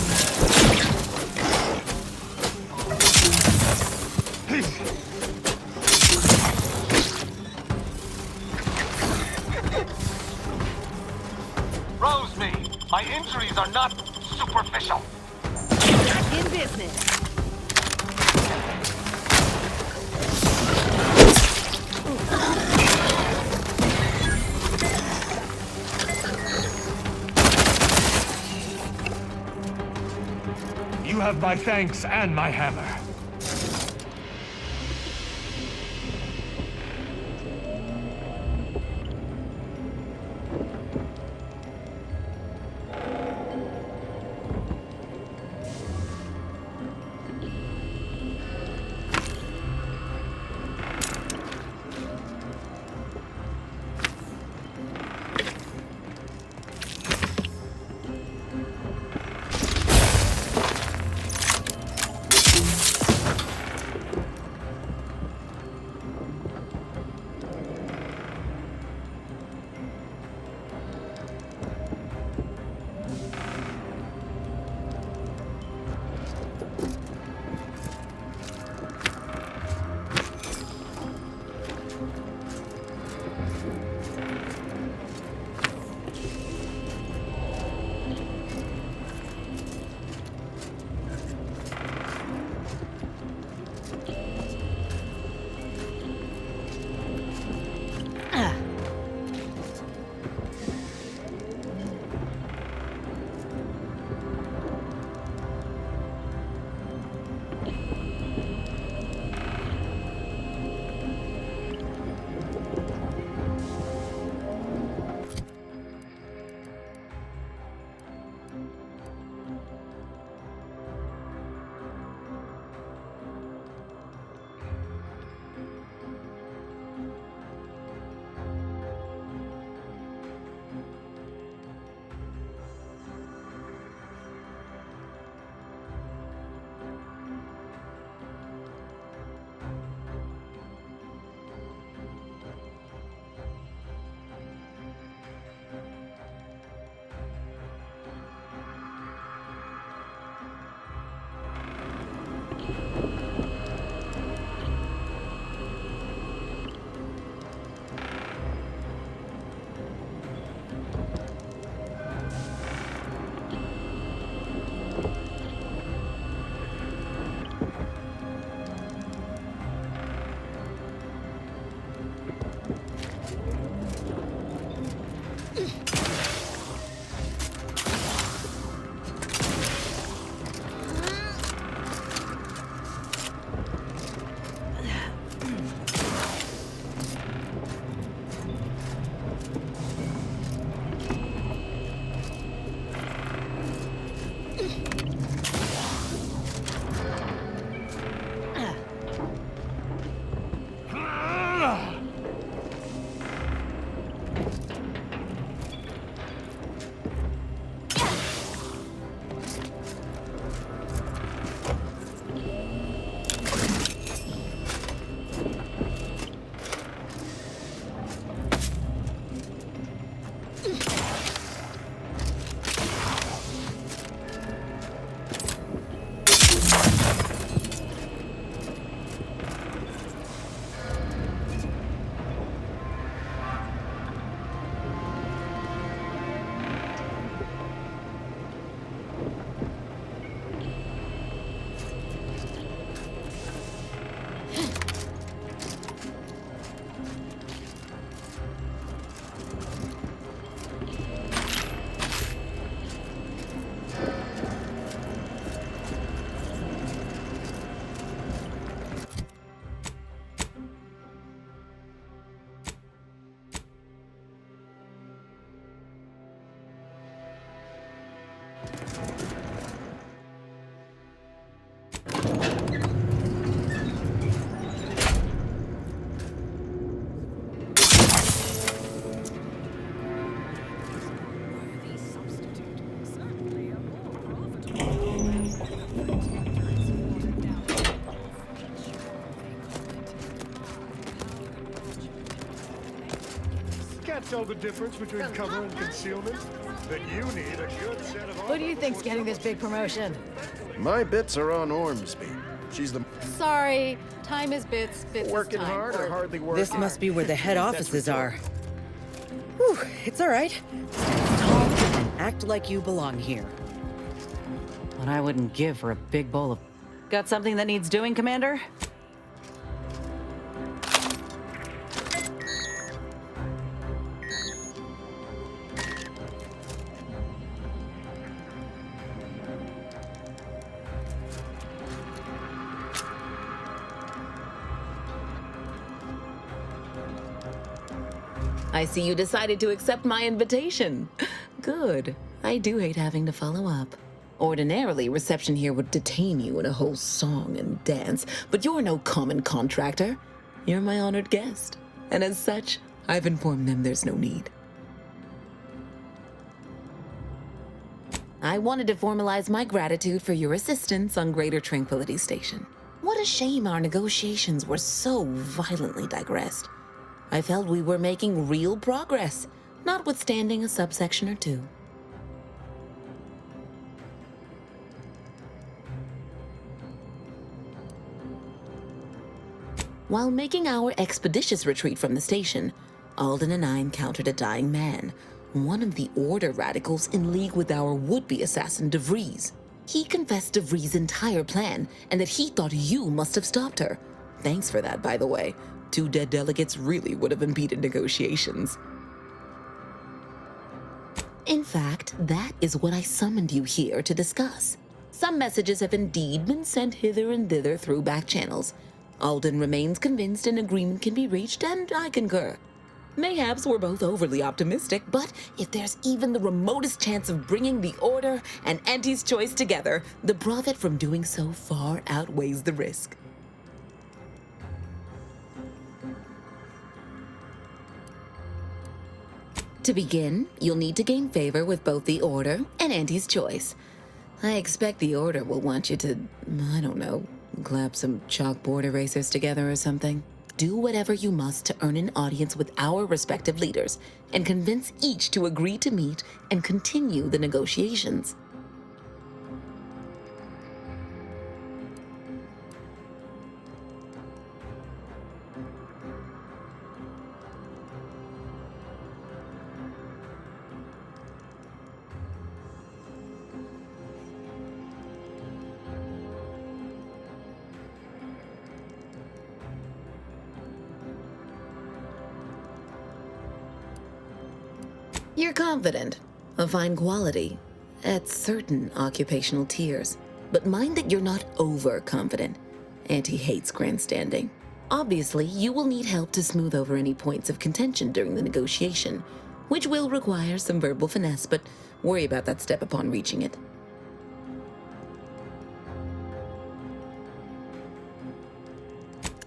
[SPEAKER 3] Rosemead, my injuries are not superficial.
[SPEAKER 1] Back in business.
[SPEAKER 3] You have my thanks and my hammer.
[SPEAKER 10] tell the difference between cover and concealment? Then you need a good set of...
[SPEAKER 12] Who do you think's getting this big promotion?
[SPEAKER 13] My bits are on Ormsby. She's the...
[SPEAKER 12] Sorry, time is bits, bits
[SPEAKER 13] Working
[SPEAKER 12] is time.
[SPEAKER 13] hard or hardly working?
[SPEAKER 2] This must be where the head offices are. Whew, it's all right. Stand tall and act like you belong here. What I wouldn't give for a big bowl of... Got something that needs doing, Commander?
[SPEAKER 15] I see you decided to accept my invitation. Good. I do hate having to follow up. Ordinarily, reception here would detain you in a whole song and dance, but you're no common contractor. You're my honored guest, and as such, I've informed them there's no need. I wanted to formalize my gratitude for your assistance on Greater Tranquility Station. What a shame our negotiations were so violently digressed. I felt we were making real progress, notwithstanding a subsection or two. While making our expeditious retreat from the station, Alden and I encountered a dying man, one of the Order radicals in league with our would-be assassin DeVries. He confessed DeVries' entire plan and that he thought you must have stopped her. Thanks for that, by the way. 2 dead delegates really would have impeded negotiations. In fact, that is what I summoned you here to discuss. Some messages have indeed been sent hither and thither through back channels. Alden remains convinced an agreement can be reached, and I concur. Mayhaps we're both overly optimistic, but if there's even the remotest chance of bringing the Order and Auntie's Choice together, the profit from doing so far outweighs the risk. To begin, you'll need to gain favor with both the Order and Auntie's Choice. I expect the Order will want you to, I don't know, clap some chalkboard erasers together or something. Do whatever you must to earn an audience with our respective leaders and convince each to agree to meet and continue the negotiations. You're confident, a fine quality, at certain occupational tiers. But mind that you're not overconfident. Auntie hates grandstanding. Obviously, you will need help to smooth over any points of contention during the negotiation, which will require some verbal finesse, but worry about that step upon reaching it.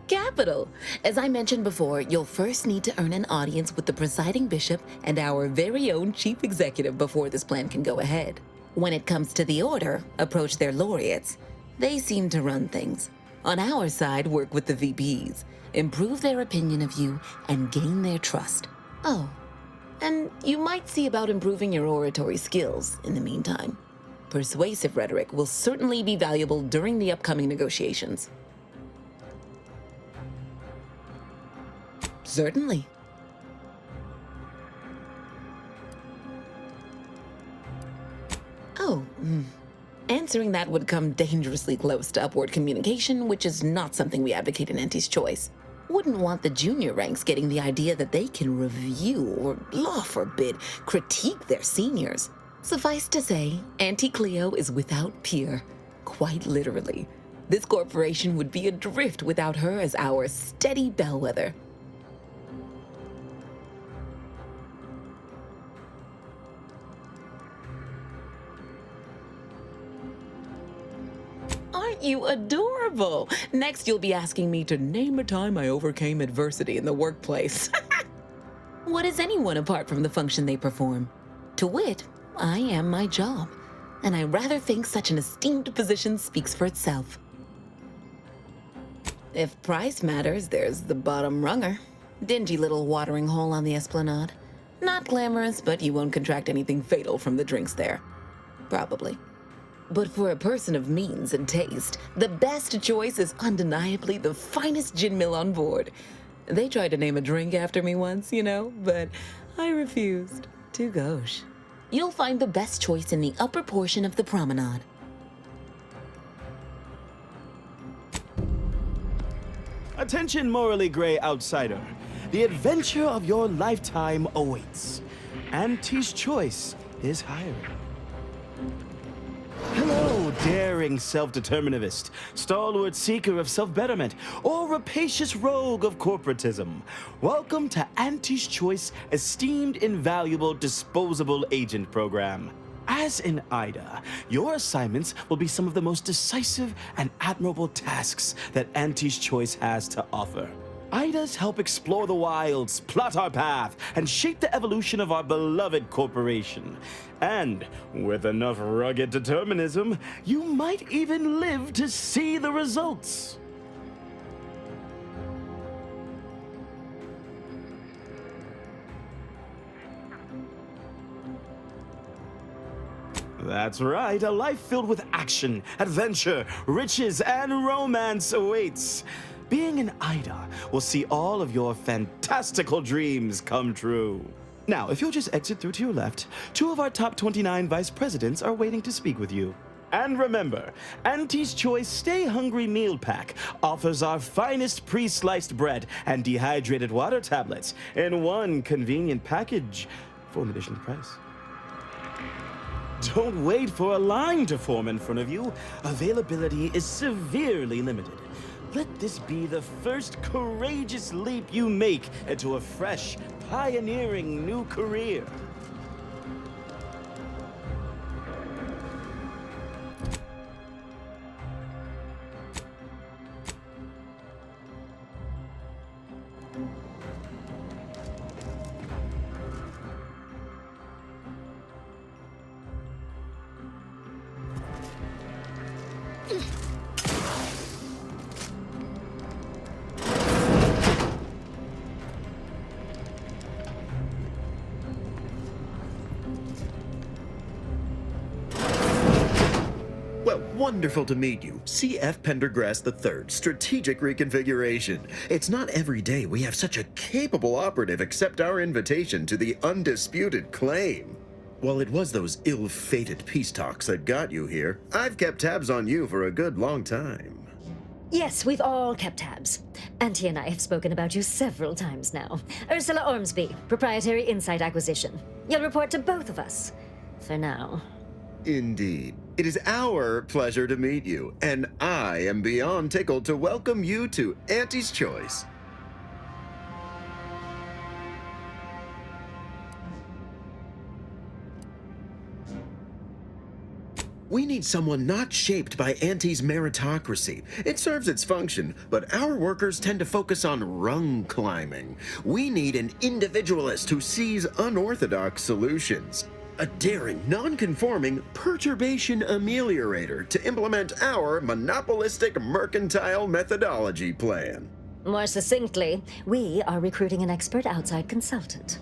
[SPEAKER 15] Capital! As I mentioned before, you'll first need to earn an audience with the presiding bishop and our very own chief executive before this plan can go ahead. When it comes to the Order, approach their laureates. They seem to run things. On our side, work with the VPs, improve their opinion of you, and gain their trust. Oh, and you might see about improving your oratory skills in the meantime. Persuasive rhetoric will certainly be valuable during the upcoming negotiations. Certainly. Oh, answering that would come dangerously close to upward communication, which is not something we advocate in Auntie's Choice. Wouldn't want the junior ranks getting the idea that they can review or, law forbid, critique their seniors. Suffice to say, Auntie Cleo is without peer, quite literally. This corporation would be adrift without her as our steady bellwether. Aren't you adorable? Next, you'll be asking me to name a time I overcame adversity in the workplace. What is anyone apart from the function they perform? To wit, I am my job, and I rather think such an esteemed position speaks for itself. If price matters, there's the bottom runger. Dingy little watering hole on the Esplanade. Not glamorous, but you won't contract anything fatal from the drinks there. Probably. But for a person of means and taste, the best choice is undeniably the finest gin mill on board. They tried to name a drink after me once, you know, but I refused. Too gauche. You'll find the best choice in the upper portion of the promenade.
[SPEAKER 16] Attention, morally gray outsider. The adventure of your lifetime awaits. Auntie's Choice is hiring. Hello, daring self-determinativist, stalwart seeker of self-betterment, or rapacious rogue of corporatism. Welcome to Auntie's Choice Esteemed Invaluable Disposable Agent Program. As in Ida, your assignments will be some of the most decisive and admirable tasks that Auntie's Choice has to offer. Idas help explore the wilds, plot our path, and shape the evolution of our beloved corporation. And with enough rugged determinism, you might even live to see the results. That's right, a life filled with action, adventure, riches, and romance awaits. Being an Ida will see all of your fantastical dreams come true. Now, if you'll just exit through to your left, 2 of our top 29 vice presidents are waiting to speak with you. And remember, Auntie's Choice Stay Hungry Meal Pack offers our finest pre-sliced bread and dehydrated water tablets in one convenient package for an additional price. Don't wait for a line to form in front of you. Availability is severely limited. Let this be the first courageous leap you make into a fresh, pioneering new career.
[SPEAKER 18] Wonderful to meet you. C.F. Pendergrass III, Strategic Reconfiguration. It's not every day we have such a capable operative accept our invitation to the undisputed claim. While it was those ill-fated peace talks that got you here, I've kept tabs on you for a good long time.
[SPEAKER 20] Yes, we've all kept tabs. Auntie and I have spoken about you several times now. Ursula Ormsby, Proprietary Insight Acquisition. You'll report to both of us. For now.
[SPEAKER 18] Indeed. It is our pleasure to meet you, and I am beyond tickled to welcome you to Auntie's Choice. We need someone not shaped by Auntie's meritocracy. It serves its function, but our workers tend to focus on rung climbing. We need an individualist who sees unorthodox solutions. A daring, non-conforming perturbation ameliorator to implement our monopolistic mercantile methodology plan.
[SPEAKER 20] More succinctly, we are recruiting an expert outside consultant.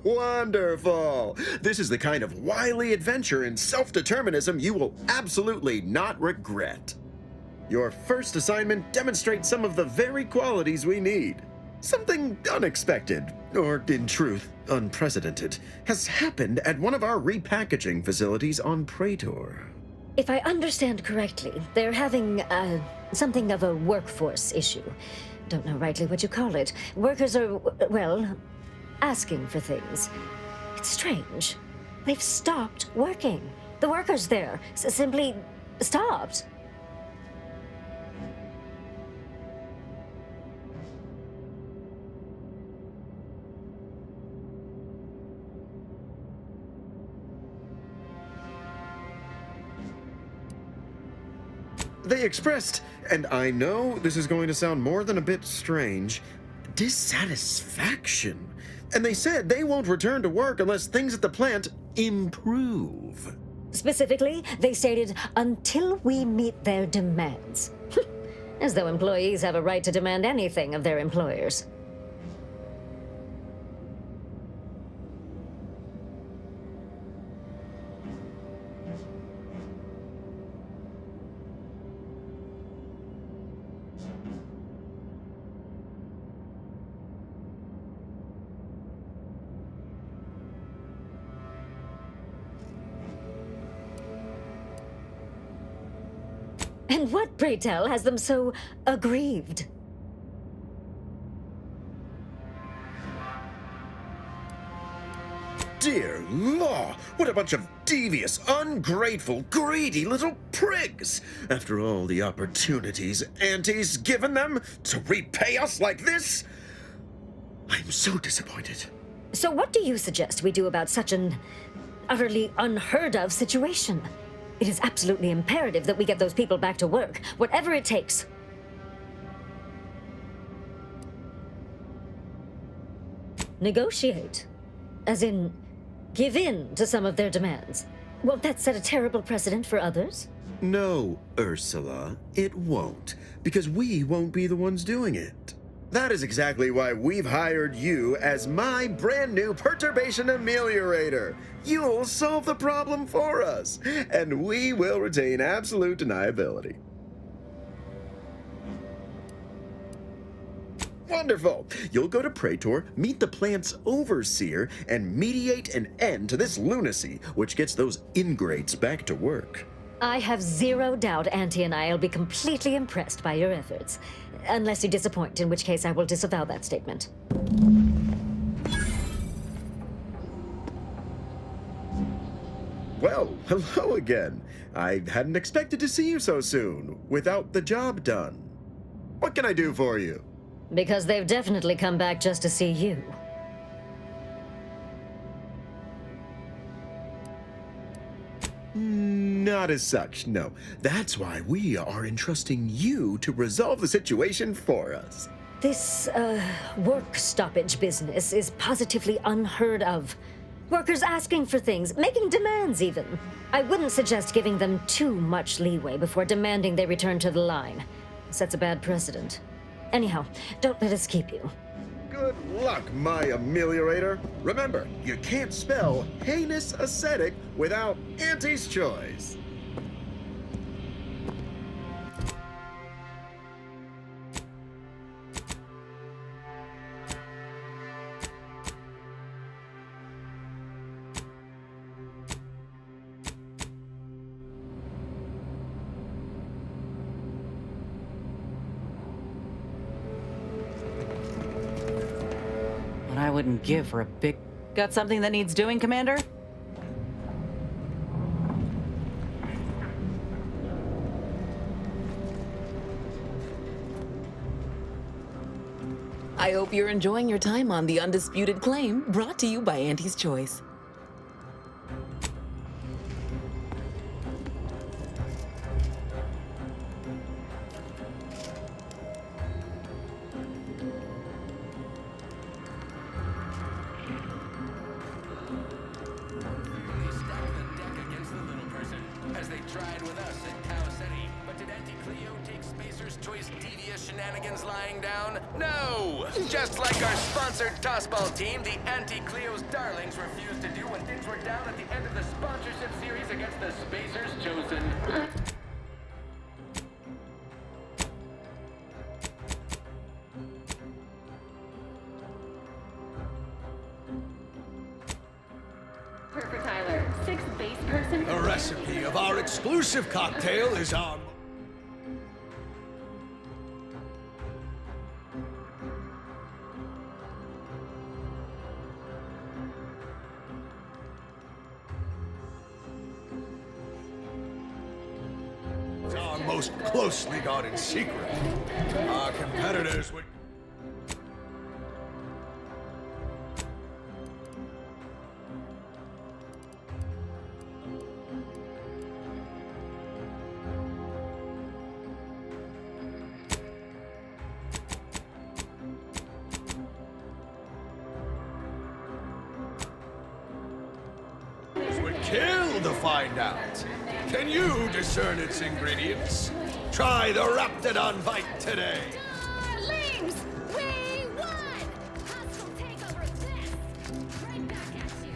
[SPEAKER 18] Wonderful! This is the kind of wily adventure and self-determinism you will absolutely not regret. Your first assignment demonstrates some of the very qualities we need. Something unexpected, or in truth, unprecedented, has happened at one of our repackaging facilities on Praetor.
[SPEAKER 20] If I understand correctly, they're having, something of a workforce issue. Don't know rightly what you call it. Workers are, well, asking for things. It's strange. They've stopped working. The workers there simply stopped.
[SPEAKER 18] They expressed, and I know this is going to sound more than a bit strange, dissatisfaction. And they said they won't return to work unless things at the plant improve.
[SPEAKER 20] Specifically, they stated, until we meet their demands. As though employees have a right to demand anything of their employers. And what, pray tell, has them so aggrieved?
[SPEAKER 18] Dear law, what a bunch of devious, ungrateful, greedy little prigs! After all the opportunities Auntie's given them to repay us like this, I'm so disappointed.
[SPEAKER 20] So what do you suggest we do about such an utterly unheard of situation? It is absolutely imperative that we get those people back to work, whatever it takes. Negotiate. As in, give in to some of their demands. Won't that set a terrible precedent for others?
[SPEAKER 18] No, Ursula, it won't, because we won't be the ones doing it. That is exactly why we've hired you as my brand new perturbation ameliorator. You'll solve the problem for us, and we will retain absolute deniability. Wonderful! You'll go to Praetor, meet the plant's overseer, and mediate an end to this lunacy, which gets those ingrates back to work.
[SPEAKER 20] I have zero doubt Auntie and I will be completely impressed by your efforts. Unless you disappoint, in which case I will disavow that statement.
[SPEAKER 18] Well, hello again. I hadn't expected to see you so soon, without the job done. What can I do for you?
[SPEAKER 20] Because they've definitely come back just to see you.
[SPEAKER 18] Not as such, no. That's why we are entrusting you to resolve the situation for us.
[SPEAKER 20] This, work stoppage business is positively unheard of. Workers asking for things, making demands even. I wouldn't suggest giving them too much leeway before demanding they return to the line. Sets a bad precedent. Anyhow, don't let us keep you.
[SPEAKER 18] Good luck, my ameliorator. Remember, you can't spell heinous ascetic without Auntie's choice.
[SPEAKER 2] What I wouldn't give for a big... Got something that needs doing, Commander?
[SPEAKER 15] I hope you're enjoying your time on The Undisputed Claim, brought to you by Auntie's Choice.
[SPEAKER 9] As they tried with us at Cow City. But did Auntie Cleo take Spacer's Choice devious shenanigans lying down? No! Just like our sponsored tossball team, the Auntie Cleo's darlings refused to do what things were down at the end of the sponsorship series against the Spacers Chosen.
[SPEAKER 4] Perfect, Tyler. 6th base person.
[SPEAKER 8] The recipe of our exclusive cocktail is on. most closely guarded secret. Our competitors would... would kill to find out. Can you discern its ingredients? Try the Raptidon Bite today.
[SPEAKER 4] Darlings, we won! Hostile takeover this! Right back at you.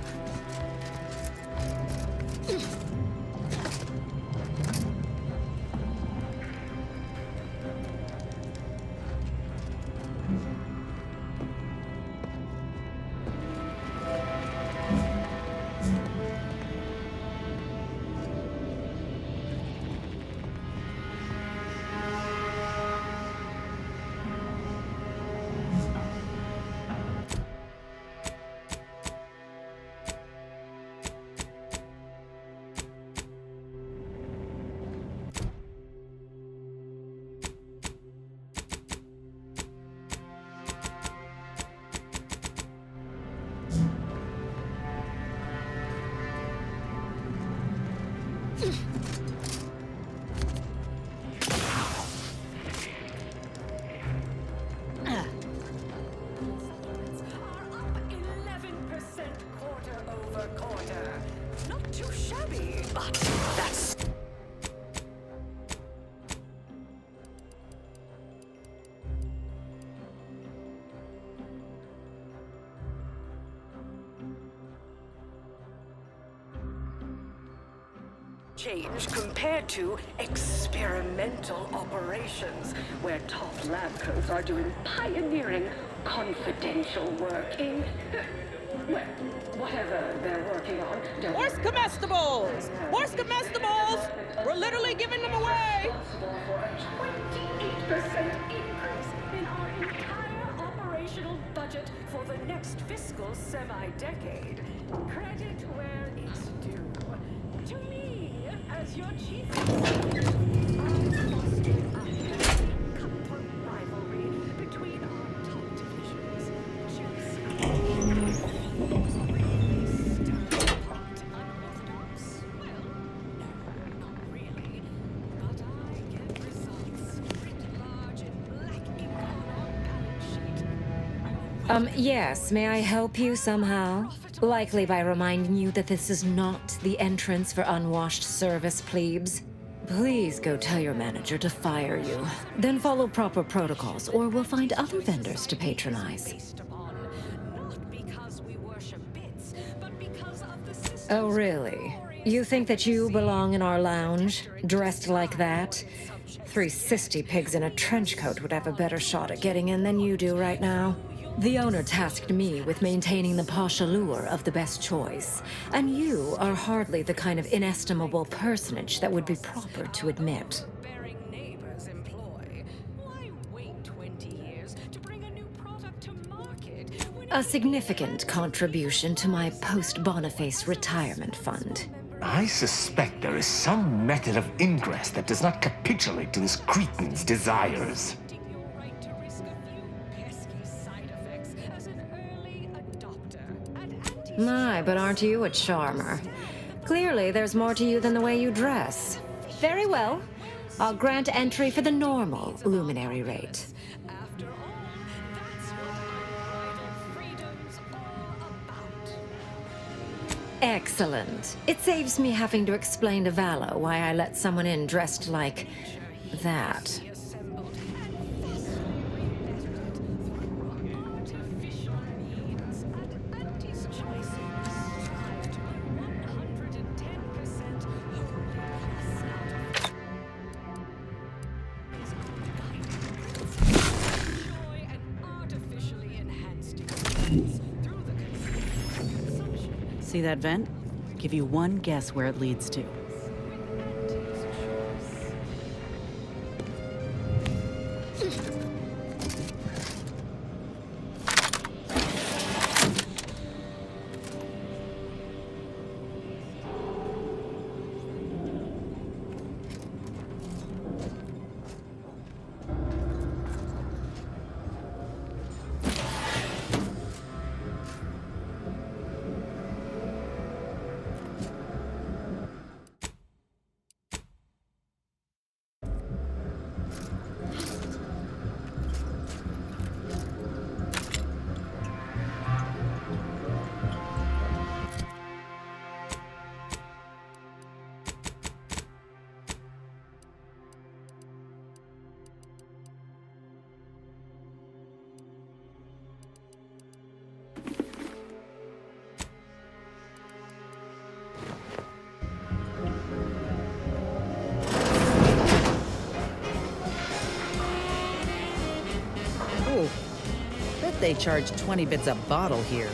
[SPEAKER 6] Change compared to experimental operations, where top lab coats are doing pioneering, confidential work in, well, whatever they're working on.
[SPEAKER 14] Horse comestibles! Horse comestibles! We're literally giving them away!
[SPEAKER 6] 28% increase in our entire operational budget for the next fiscal semi-decade. Credit where it's due. To me, as your chief executive, I'm fostering a healthy cutthroat rivalry between our top divisions. Just unorthodox? Well, no, not really. But I get results writ large in black ink on our balance sheet.
[SPEAKER 20] Yes, may I help you somehow? Likely by reminding you that this is not the entrance for unwashed service plebes. Please go tell your manager to fire you. Then follow proper protocols, or we'll find other vendors to patronize. Oh, really? You think that you belong in our lounge, dressed like that? 3 cysty pigs in a trench coat would have a better shot at getting in than you do right now. The owner tasked me with maintaining the posh allure of the best choice, and you are hardly the kind of inestimable personage that would be proper to admit. A significant contribution to my post-Boniface retirement fund.
[SPEAKER 3] I suspect there is some method of ingress that does not capitulate to this cretin's desires.
[SPEAKER 20] My, but aren't you a charmer? Clearly, there's more to you than the way you dress. Very well. I'll grant entry for the normal luminary rate. Excellent. It saves me having to explain to Valo why I let someone in dressed like that.
[SPEAKER 2] See that vent? Give you one guess where it leads to. they charge 20 bits a bottle here.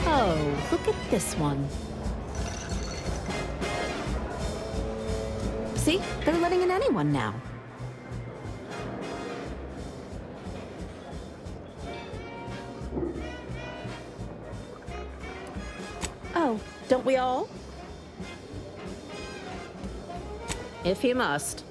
[SPEAKER 20] Oh, look at this one. See? They're letting in anyone now.
[SPEAKER 14] Oh, don't we all?
[SPEAKER 20] If you must.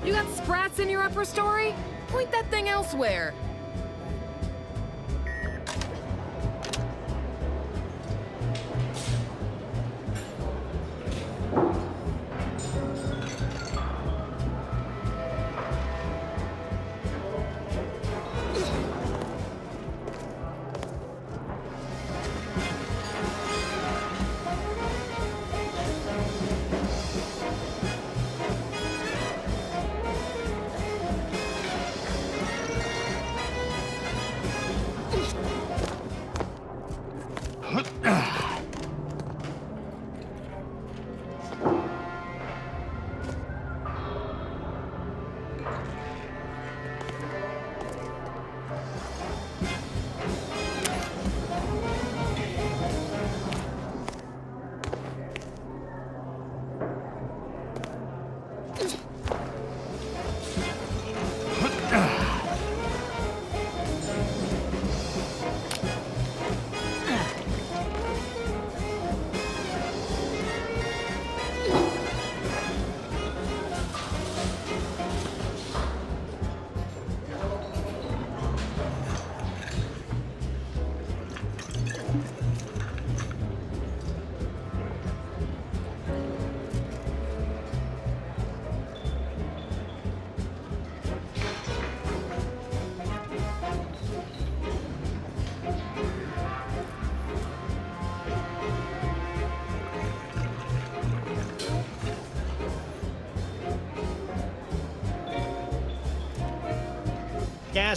[SPEAKER 5] You got sprats in your upper story? Point that thing elsewhere.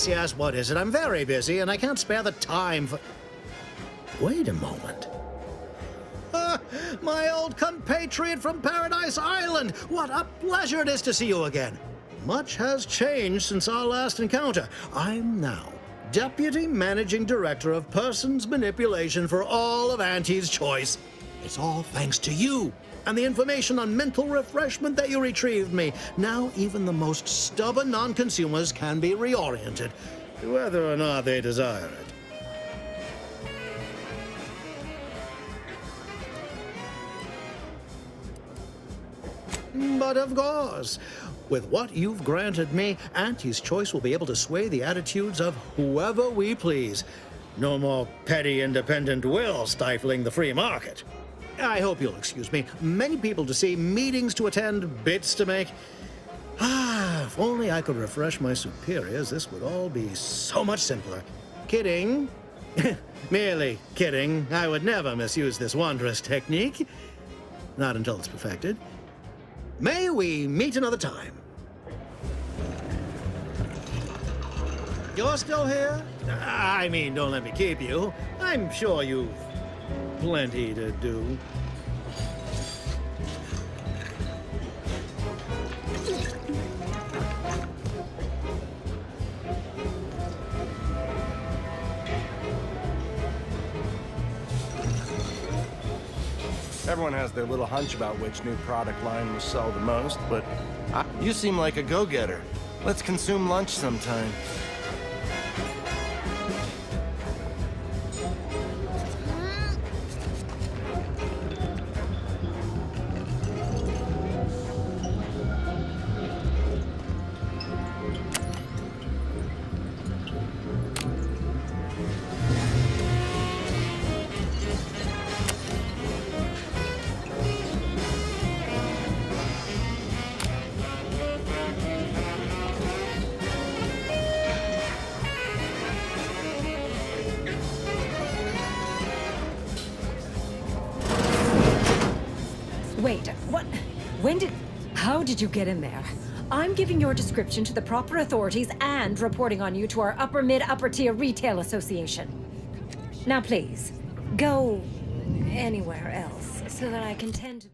[SPEAKER 17] Yes, what is it? I'm very busy, and I can't spare the time for... Wait a moment. My old compatriot from Paradise Island! What a pleasure it is to see you again. Much has changed since our last encounter. I'm now Deputy Managing Director of Persons Manipulation for all of Auntie's Choice. It's all thanks to you and the information on mental refreshment that you retrieved me. Now even the most stubborn non-consumers can be reoriented, whether or not they desire it. But of course, with what you've granted me, Auntie's Choice will be able to sway the attitudes of whoever we please. No more petty independent will stifling the free market. I hope you'll excuse me. Many people to see, meetings to attend, bits to make. If only I could refresh my superiors, this would all be so much simpler. Kidding. Merely kidding. I would never misuse this wondrous technique. Not until it's perfected. May we meet another time? You're still here? I mean, don't let me keep you. I'm sure you've plenty to do.
[SPEAKER 13] Everyone has their little hunch about which new product line will sell the most, but you seem like a go-getter. Let's consume lunch sometime.
[SPEAKER 7] Wait, what? How did you get in there? I'm giving your description to the proper authorities and reporting on you to our upper tier retail association. Now please, go anywhere else so that I can tend to...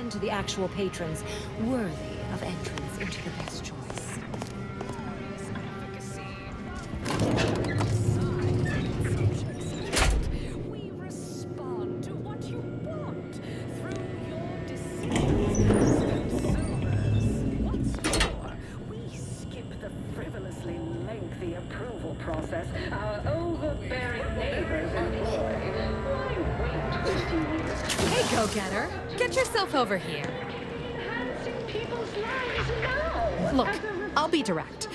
[SPEAKER 7] to the actual patrons worthy of entrance into the best choice.
[SPEAKER 4] We respond to what you want through your decisions and consumers. What's more, we skip the frivolously lengthy approval process our overbearing neighbors employ. Why wait 50 years?
[SPEAKER 5] Hey, go-getter. Get yourself over here. Look, I'll be direct.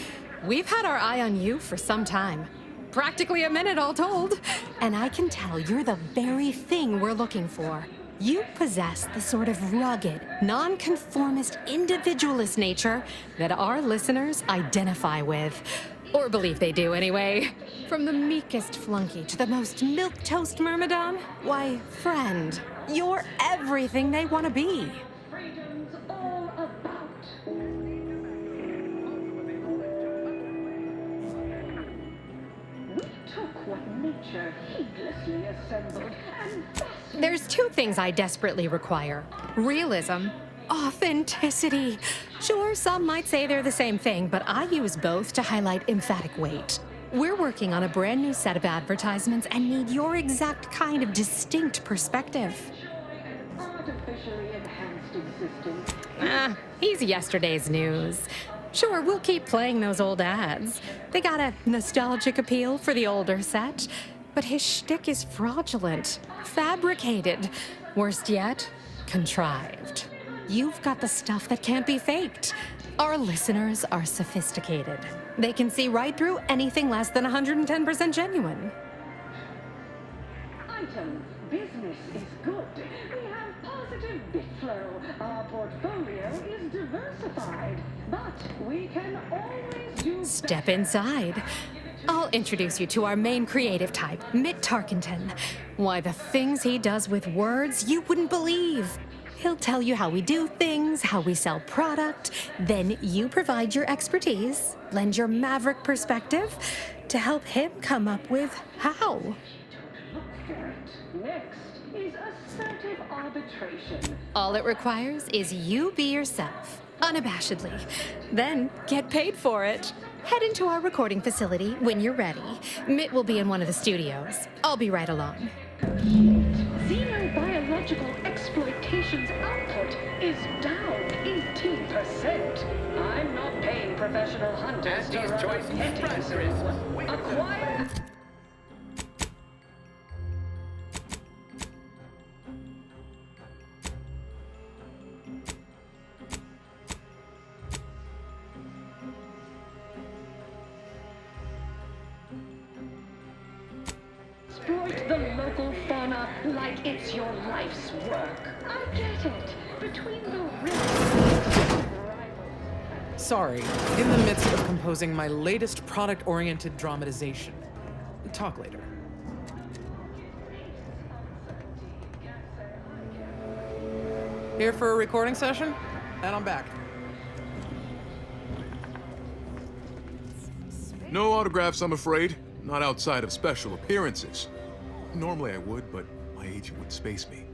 [SPEAKER 5] We've had our eye on you for some time. Practically a minute all told. And I can tell you're the very thing we're looking for. You possess the sort of rugged, nonconformist, individualist nature that our listeners identify with. Or believe they do, anyway. From the meekest flunky to the most milquetoast myrmidon, why, friend, you're everything they want to be.
[SPEAKER 4] Freedom's all about. We took what nature heedlessly assembled and
[SPEAKER 5] There's two things I desperately require. Realism. Authenticity. Sure, some might say they're the same thing, but I use both to highlight emphatic weight. We're working on a brand new set of advertisements and need your exact kind of distinct perspective.
[SPEAKER 4] artificially enhanced existence.
[SPEAKER 5] He's yesterday's news. Sure, we'll keep playing those old ads. They got a nostalgic appeal for the older set, but his shtick is fraudulent, fabricated, worst yet, contrived. You've got the stuff that can't be faked. Our listeners are sophisticated. They can see right through anything less than 110% genuine.
[SPEAKER 4] Item, business is good. We have positive bit flow. Our portfolio is diversified. But we can always do
[SPEAKER 5] Step inside. I'll introduce you to our main creative type, Mitt Tarkenton. Why, the things he does with words you wouldn't believe. He'll tell you how we do things, how we sell product. Then you provide your expertise, lend your maverick perspective to help him come up with how.
[SPEAKER 4] Next is assertive arbitration.
[SPEAKER 5] All it requires is you be yourself, unabashedly. Then get paid for it. Head into our recording facility when you're ready. Mitt will be in one of the studios. I'll be right along.
[SPEAKER 4] Xenobiological exploitation's output is down 18%. I'm not paying professional hunters to run a petting zoo. Acquire... Exploit the local fauna like it's your life's work. I get it. Between the rivers.
[SPEAKER 19] Sorry, in the midst of composing my latest product-oriented dramatization. Talk later. Here for a recording session? And I'm back.
[SPEAKER 21] No autographs, I'm afraid. Not outside of special appearances. Normally I would, but my agent would space me.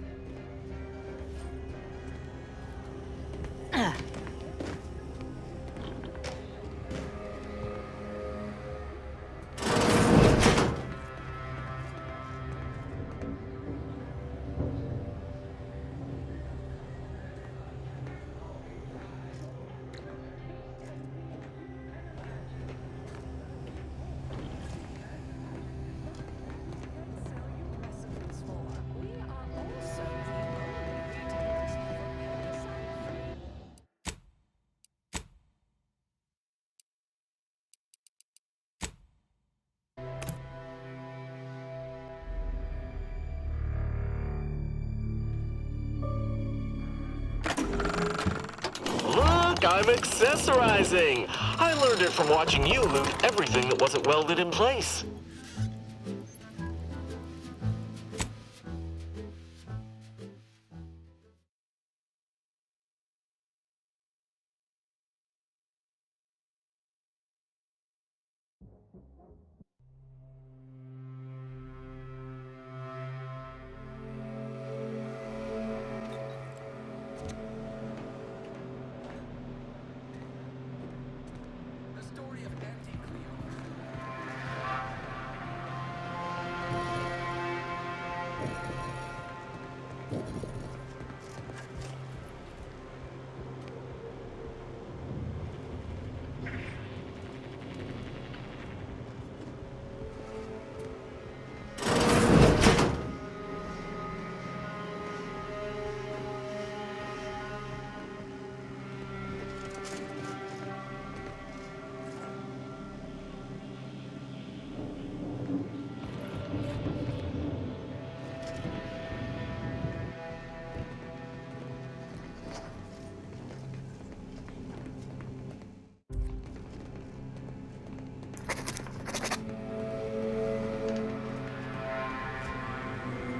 [SPEAKER 11] I'm accessorizing. I learned it from watching you loot everything that wasn't welded in place.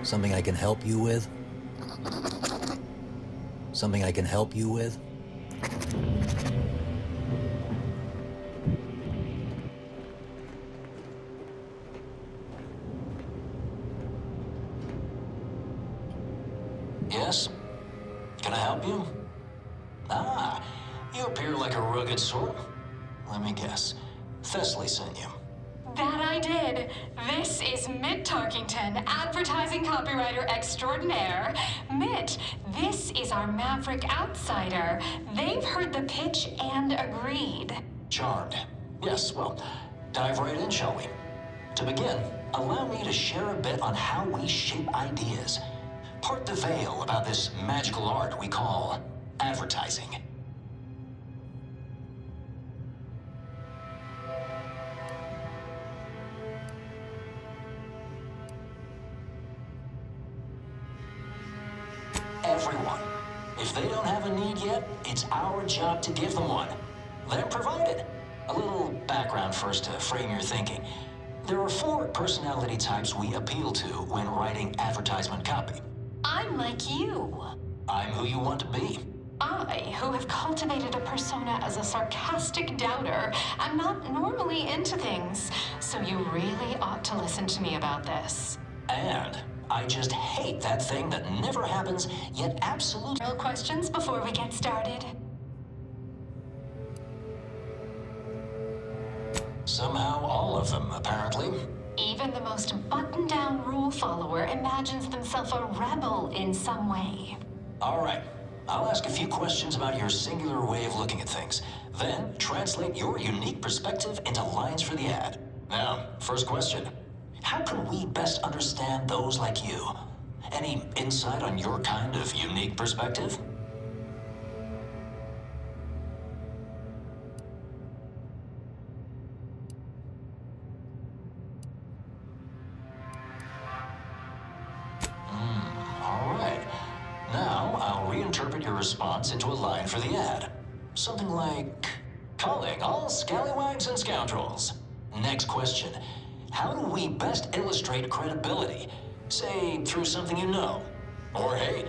[SPEAKER 22] Something I can help you with? Something I can help you with?
[SPEAKER 23] Yes? Can I help you? Ah, you appear like a rugged sort. Let me guess. Thessaly sent you.
[SPEAKER 5] That I did. This is Mitt Tarkington, advertising copywriter extraordinaire. Mitt, this is our Maverick outsider. They've heard the pitch and agreed.
[SPEAKER 23] Charmed. Yes, well, dive right in, shall we? To begin, allow me to share a bit on how we shape ideas. Part the veil about this magical art we call advertising. Everyone. If they don't have a need yet, it's our job to give them one. They're provided. A little background first to frame your thinking. There are 4 personality types we appeal to when writing advertisement copy.
[SPEAKER 5] I'm like you.
[SPEAKER 23] I'm who you want to be.
[SPEAKER 5] I, who have cultivated a persona as a sarcastic doubter, am not normally into things, so you really ought to listen to me about this.
[SPEAKER 23] And I just hate that thing that never happens, yet absolutely...
[SPEAKER 5] Real questions before we get started?
[SPEAKER 23] Somehow all of them, apparently.
[SPEAKER 5] Even the most buttoned-down rule follower imagines themselves a rebel in some way.
[SPEAKER 23] All right. I'll ask a few questions about your singular way of looking at things. Then, translate your unique perspective into lines for the ad. Now, first question. How can we best understand those like you? Any insight on your kind of unique perspective? All right. Now, I'll reinterpret your response into a line for the ad. Something like, calling all scallywags and scoundrels. Next question. How do we best illustrate credibility? Say, through something you know, or hate.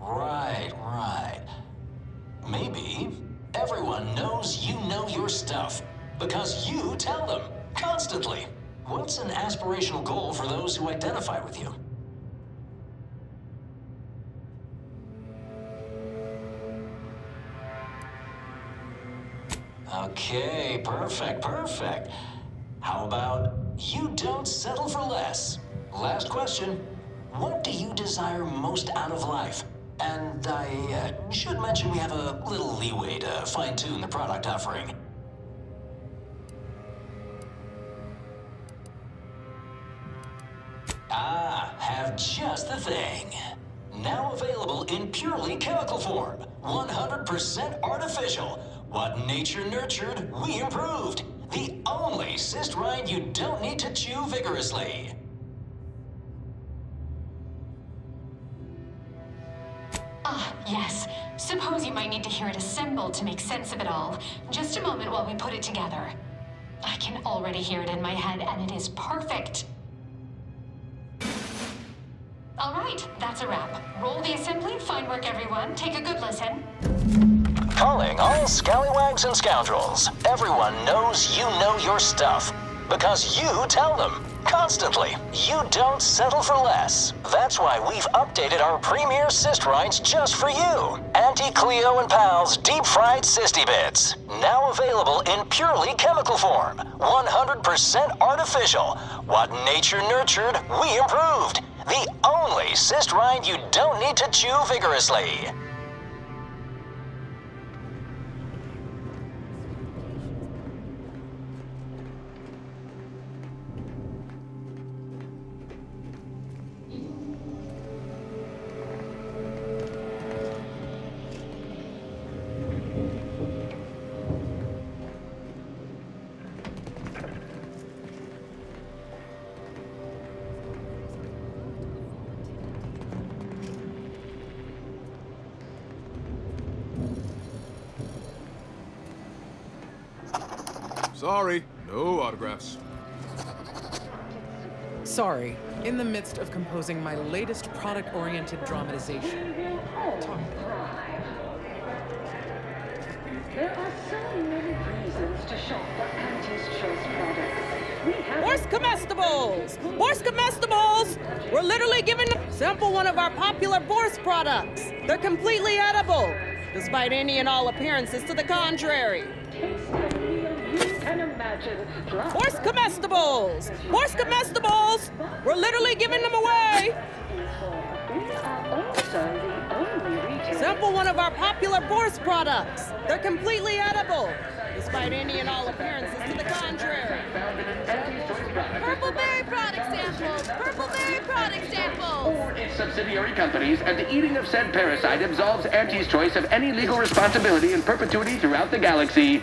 [SPEAKER 23] Right. Maybe everyone knows you know your stuff, because you tell them, constantly. What's an aspirational goal for those who identify with you? Okay, perfect. How about you don't settle for less? Last question. What do you desire most out of life? And I should mention we have a little leeway to fine-tune the product offering. Have just the thing. Now available in purely chemical form. 100% artificial. What nature nurtured, we improved. The only cyst rind you don't need to chew vigorously.
[SPEAKER 1] Ah, yes. Suppose you might need to hear it assembled to make sense of it all. Just a moment while we put it together. I can already hear it in my head, and it is perfect. All right, that's a wrap. Roll the assembly. Fine work, everyone. Take a good listen.
[SPEAKER 23] Calling all scallywags and scoundrels. Everyone knows you know your stuff. Because you tell them. Constantly. You don't settle for less. That's why we've updated our premier cyst rinds just for you. Auntie Cleo and Pal's Deep Fried Cysty Bits. Now available in purely chemical form. 100% artificial. What nature nurtured, we improved. The only cyst rind you don't need to chew vigorously.
[SPEAKER 21] Sorry, no autographs.
[SPEAKER 19] Sorry, in the midst of composing my latest product-oriented dramatization.
[SPEAKER 4] There are so many reasons to shop for Auntie's Choice products.
[SPEAKER 14] Horse comestibles! Horse comestibles! We're literally giving sample one of our popular Borscht products. They're completely edible, despite any and all appearances to the contrary.
[SPEAKER 4] Can imagine.
[SPEAKER 14] Horse comestibles! Horse comestibles! We're literally giving them away! Sample one of our popular Borscht products. They're completely edible, despite any and all appearances to the contrary.
[SPEAKER 10] Purple berry product samples! Purple berry product samples!
[SPEAKER 12] Or its subsidiary companies, and the eating of said parasite absolves Auntie's Choice of any legal responsibility in perpetuity throughout the galaxy.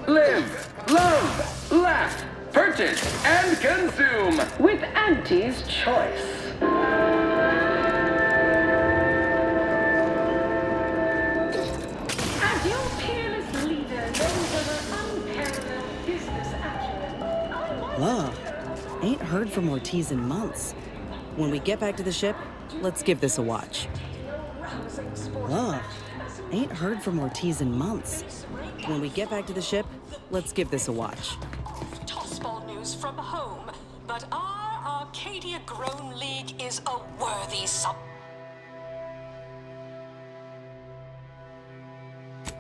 [SPEAKER 12] Live, love, laugh, purchase, and consume
[SPEAKER 4] with Auntie's Choice. As your peerless leader known for her unparalleled business acumen,
[SPEAKER 2] Love. Ain't heard from Ortiz in months. When we get back to the ship, let's give this a watch. Love. Ain't heard from Ortiz in months. When we get back to the ship, let's give this a watch.
[SPEAKER 6] Tossball news from home, but our Arcadia Grown League is a worthy sub.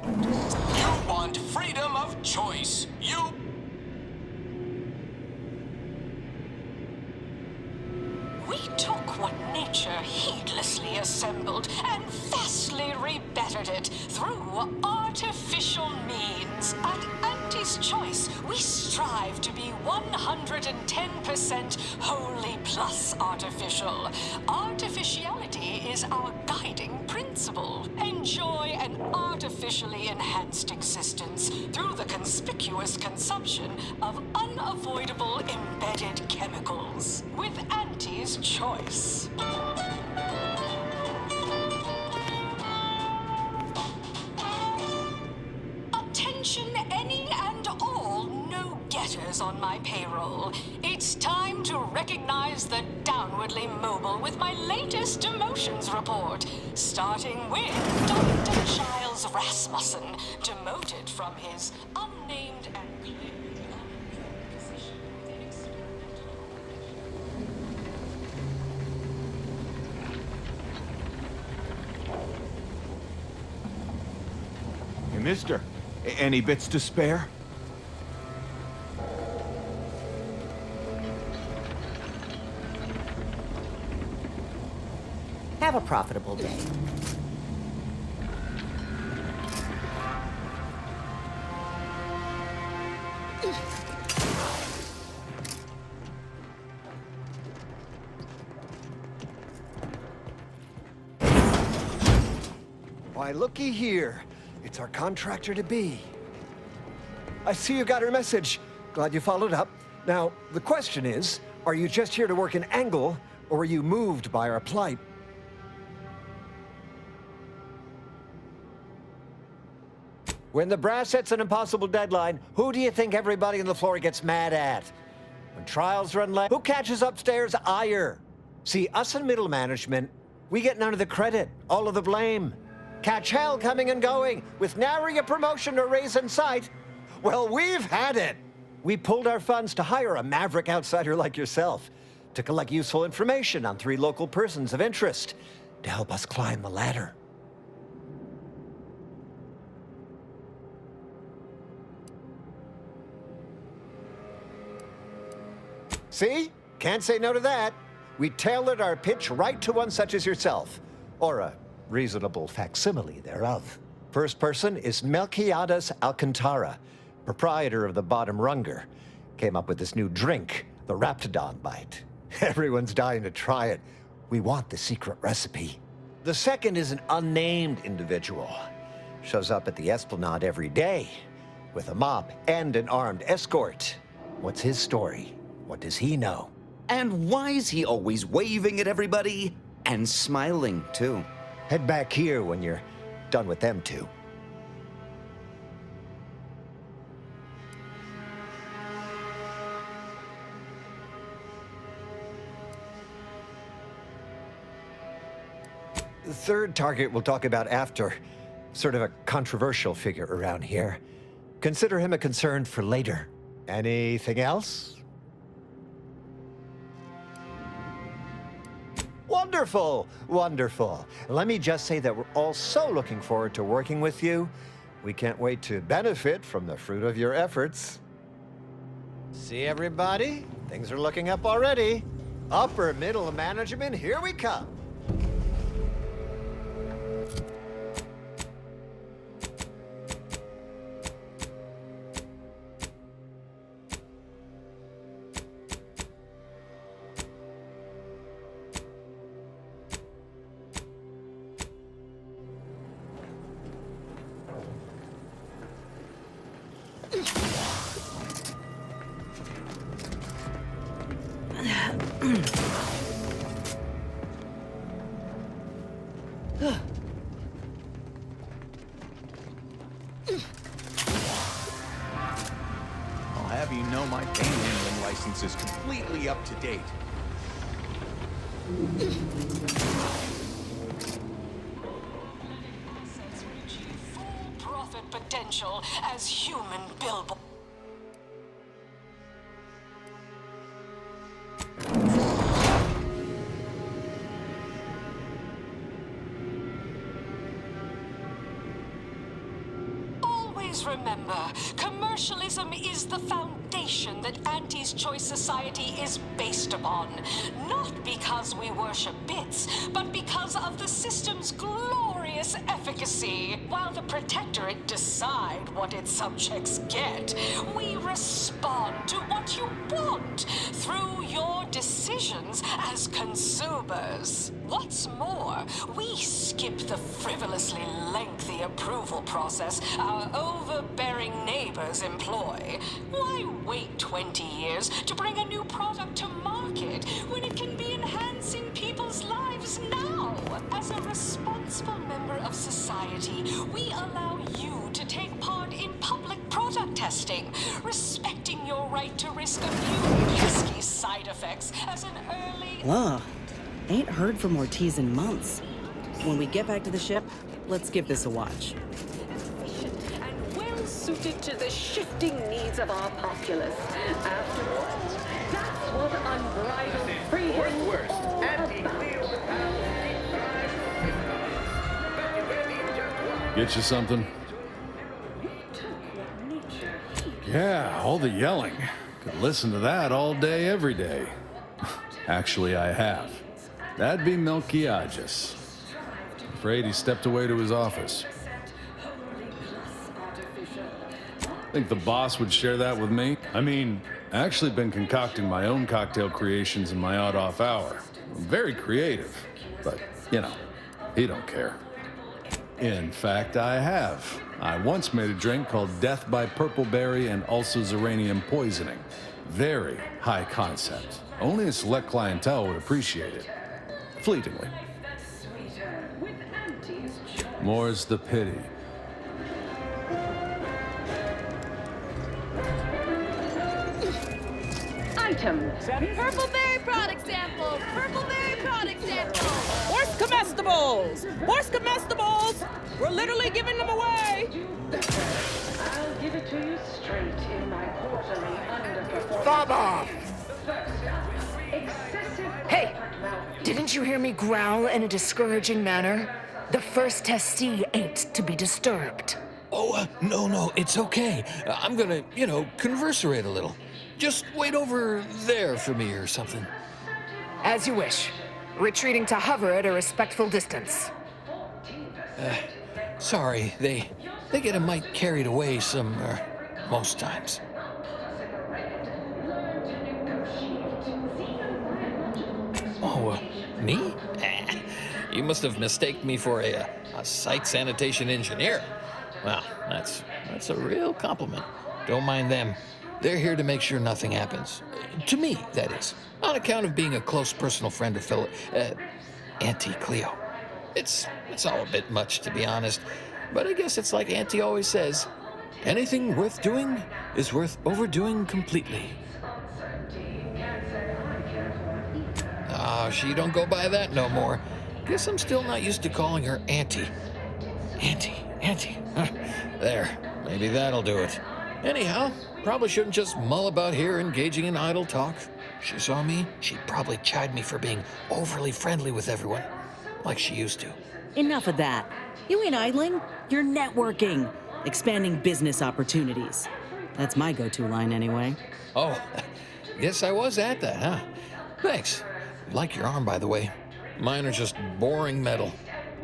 [SPEAKER 9] You want freedom of choice. You...
[SPEAKER 6] We took what nature heedlessly assembled and vastly rebettered it through artificial means. At Auntie's Choice, we strive to be 110% wholly plus artificial. Artificiality is our guiding principle. Enjoy an artificially enhanced existence through the conspicuous consumption of unavoidable embedded chemicals. With Auntie's Choice. Attention any and all no-getters on my payroll. It's time to recognize the downwardly mobile with my latest emotions report. Starting with Dr. Giles Rasmussen, demoted from his unnamed and position within experimental.
[SPEAKER 24] Hey, mister, any bits to spare?
[SPEAKER 25] Have a profitable day.
[SPEAKER 8] Why, looky here. It's our contractor-to-be. I see you got her message. Glad you followed up. Now, the question is, are you just here to work an angle, or were you moved by our plight? When the brass sets an impossible deadline, who do you think everybody on the floor gets mad at? When trials run late, who catches upstairs ire? See, us in middle management, we get none of the credit, all of the blame. Catch hell coming and going, with nary a promotion or raise in sight. Well, we've had it. We pulled our funds to hire a maverick outsider like yourself to collect useful information on 3 local persons of interest to help us climb the ladder. See? Can't say no to that. We tailored our pitch right to one such as yourself, or a reasonable facsimile thereof. First person is Melquiades Alcantara, proprietor of the Bottom Runger. Came up with this new drink, the Raptidon Bite. Everyone's dying to try it. We want the secret recipe. The second is an unnamed individual. Shows up at the Esplanade every day, with a mop and an armed escort. What's his story? What does he know?
[SPEAKER 15] And why is he always waving at everybody? And smiling, too.
[SPEAKER 8] Head back here when you're done with them two. The third target we'll talk about after. Sort of a controversial figure around here. Consider him a concern for later. Anything else? Wonderful, wonderful. Let me just say that we're all so looking forward to working with you. We can't wait to benefit from the fruit of your efforts. See, everybody? Things are looking up already. Upper middle management, here we come.
[SPEAKER 24] I'll have you know my panhandling license is completely up to date.
[SPEAKER 1] Full profit potential as human billboard. Remember, commercialism is the foundation that Auntie's Choice Society is based upon. Not because we worship bits, but because of the system's glorious efficacy. While the Protectorate decide what its subjects get, we respond to what you want through your decisions as consumers. What's more, we skip the frivolously lengthy approval process our overbearing neighbors employ. Why wait 20 years to bring a new product to market when it can be enhancing people's lives now? As a responsible member of society, we allow you to take part in public product testing, respecting your right to risk a few pesky side effects as an early...
[SPEAKER 2] Ugh. Ain't heard from Ortiz in months. When we get back to the ship, let's give this a watch.
[SPEAKER 6] And well suited to the shifting needs of our populace. After all, that's what unbridled freedom
[SPEAKER 9] Worse,
[SPEAKER 16] Get you something? Yeah, all the yelling. Could listen to that all day, every day. Actually, I have. That'd be Melquiades. Afraid he stepped away to his office. Think the boss would share that with me? I mean, I actually been concocting my own cocktail creations in my odd-off hour. I'm very creative, but, you know, he don't care. In fact, I have. I once made a drink called Death by Purpleberry and also Uranium Poisoning. Very high concept. Only a select clientele would appreciate it. Fleetingly. More's the pity.
[SPEAKER 10] Item. Purple berry product sample. Purple berry product sample.
[SPEAKER 14] Horse comestibles! Horse comestibles! We're literally giving them away!
[SPEAKER 6] I'll give it to you straight in my quarterly underperformance.
[SPEAKER 3] Bob off!
[SPEAKER 6] Excessive.
[SPEAKER 3] Hey! Didn't you hear me growl in a discouraging manner? The first testee ain't to be disturbed.
[SPEAKER 17] Oh, no, it's okay. I'm gonna, converserate a little. Just wait over there for me or something.
[SPEAKER 3] As you wish. Retreating to hover at a respectful distance.
[SPEAKER 17] Sorry, they get a mite carried away most times. Oh, me? You must have mistaken me for a site sanitation engineer. Well, that's a real compliment. Don't mind them. They're here to make sure nothing happens. To me, that is. On account of being a close personal friend of fellow Auntie Cleo. It's all a bit much, to be honest. But I guess it's like Auntie always says, anything worth doing is worth overdoing completely. She don't go by that no more. Guess I'm still not used to calling her Auntie. Auntie. There, maybe that'll do it. Anyhow, probably shouldn't just mull about here engaging in idle talk. If she saw me, she'd probably chide me for being overly friendly with everyone, like she used to.
[SPEAKER 2] Enough of that. You ain't idling, you're networking, expanding business opportunities. That's my go-to line anyway.
[SPEAKER 17] Oh, guess I was at that, huh? Thanks. Like your arm, by the way. Mine are just boring metal.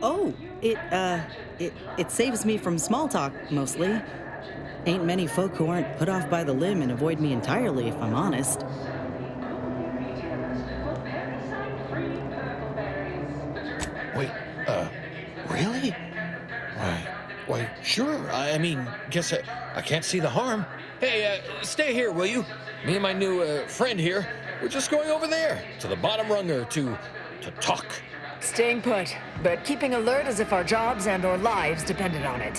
[SPEAKER 2] Oh, it saves me from small talk, mostly. Ain't many folk who aren't put off by the limb and avoid me entirely, if I'm honest.
[SPEAKER 17] Wait, really? Why, sure. I mean, guess I can't see the harm. Hey, stay here, will you? Me and my new friend here, we're just going over there, to the bottom runger, to talk.
[SPEAKER 3] Staying put, but keeping alert as if our jobs and or lives depended on it.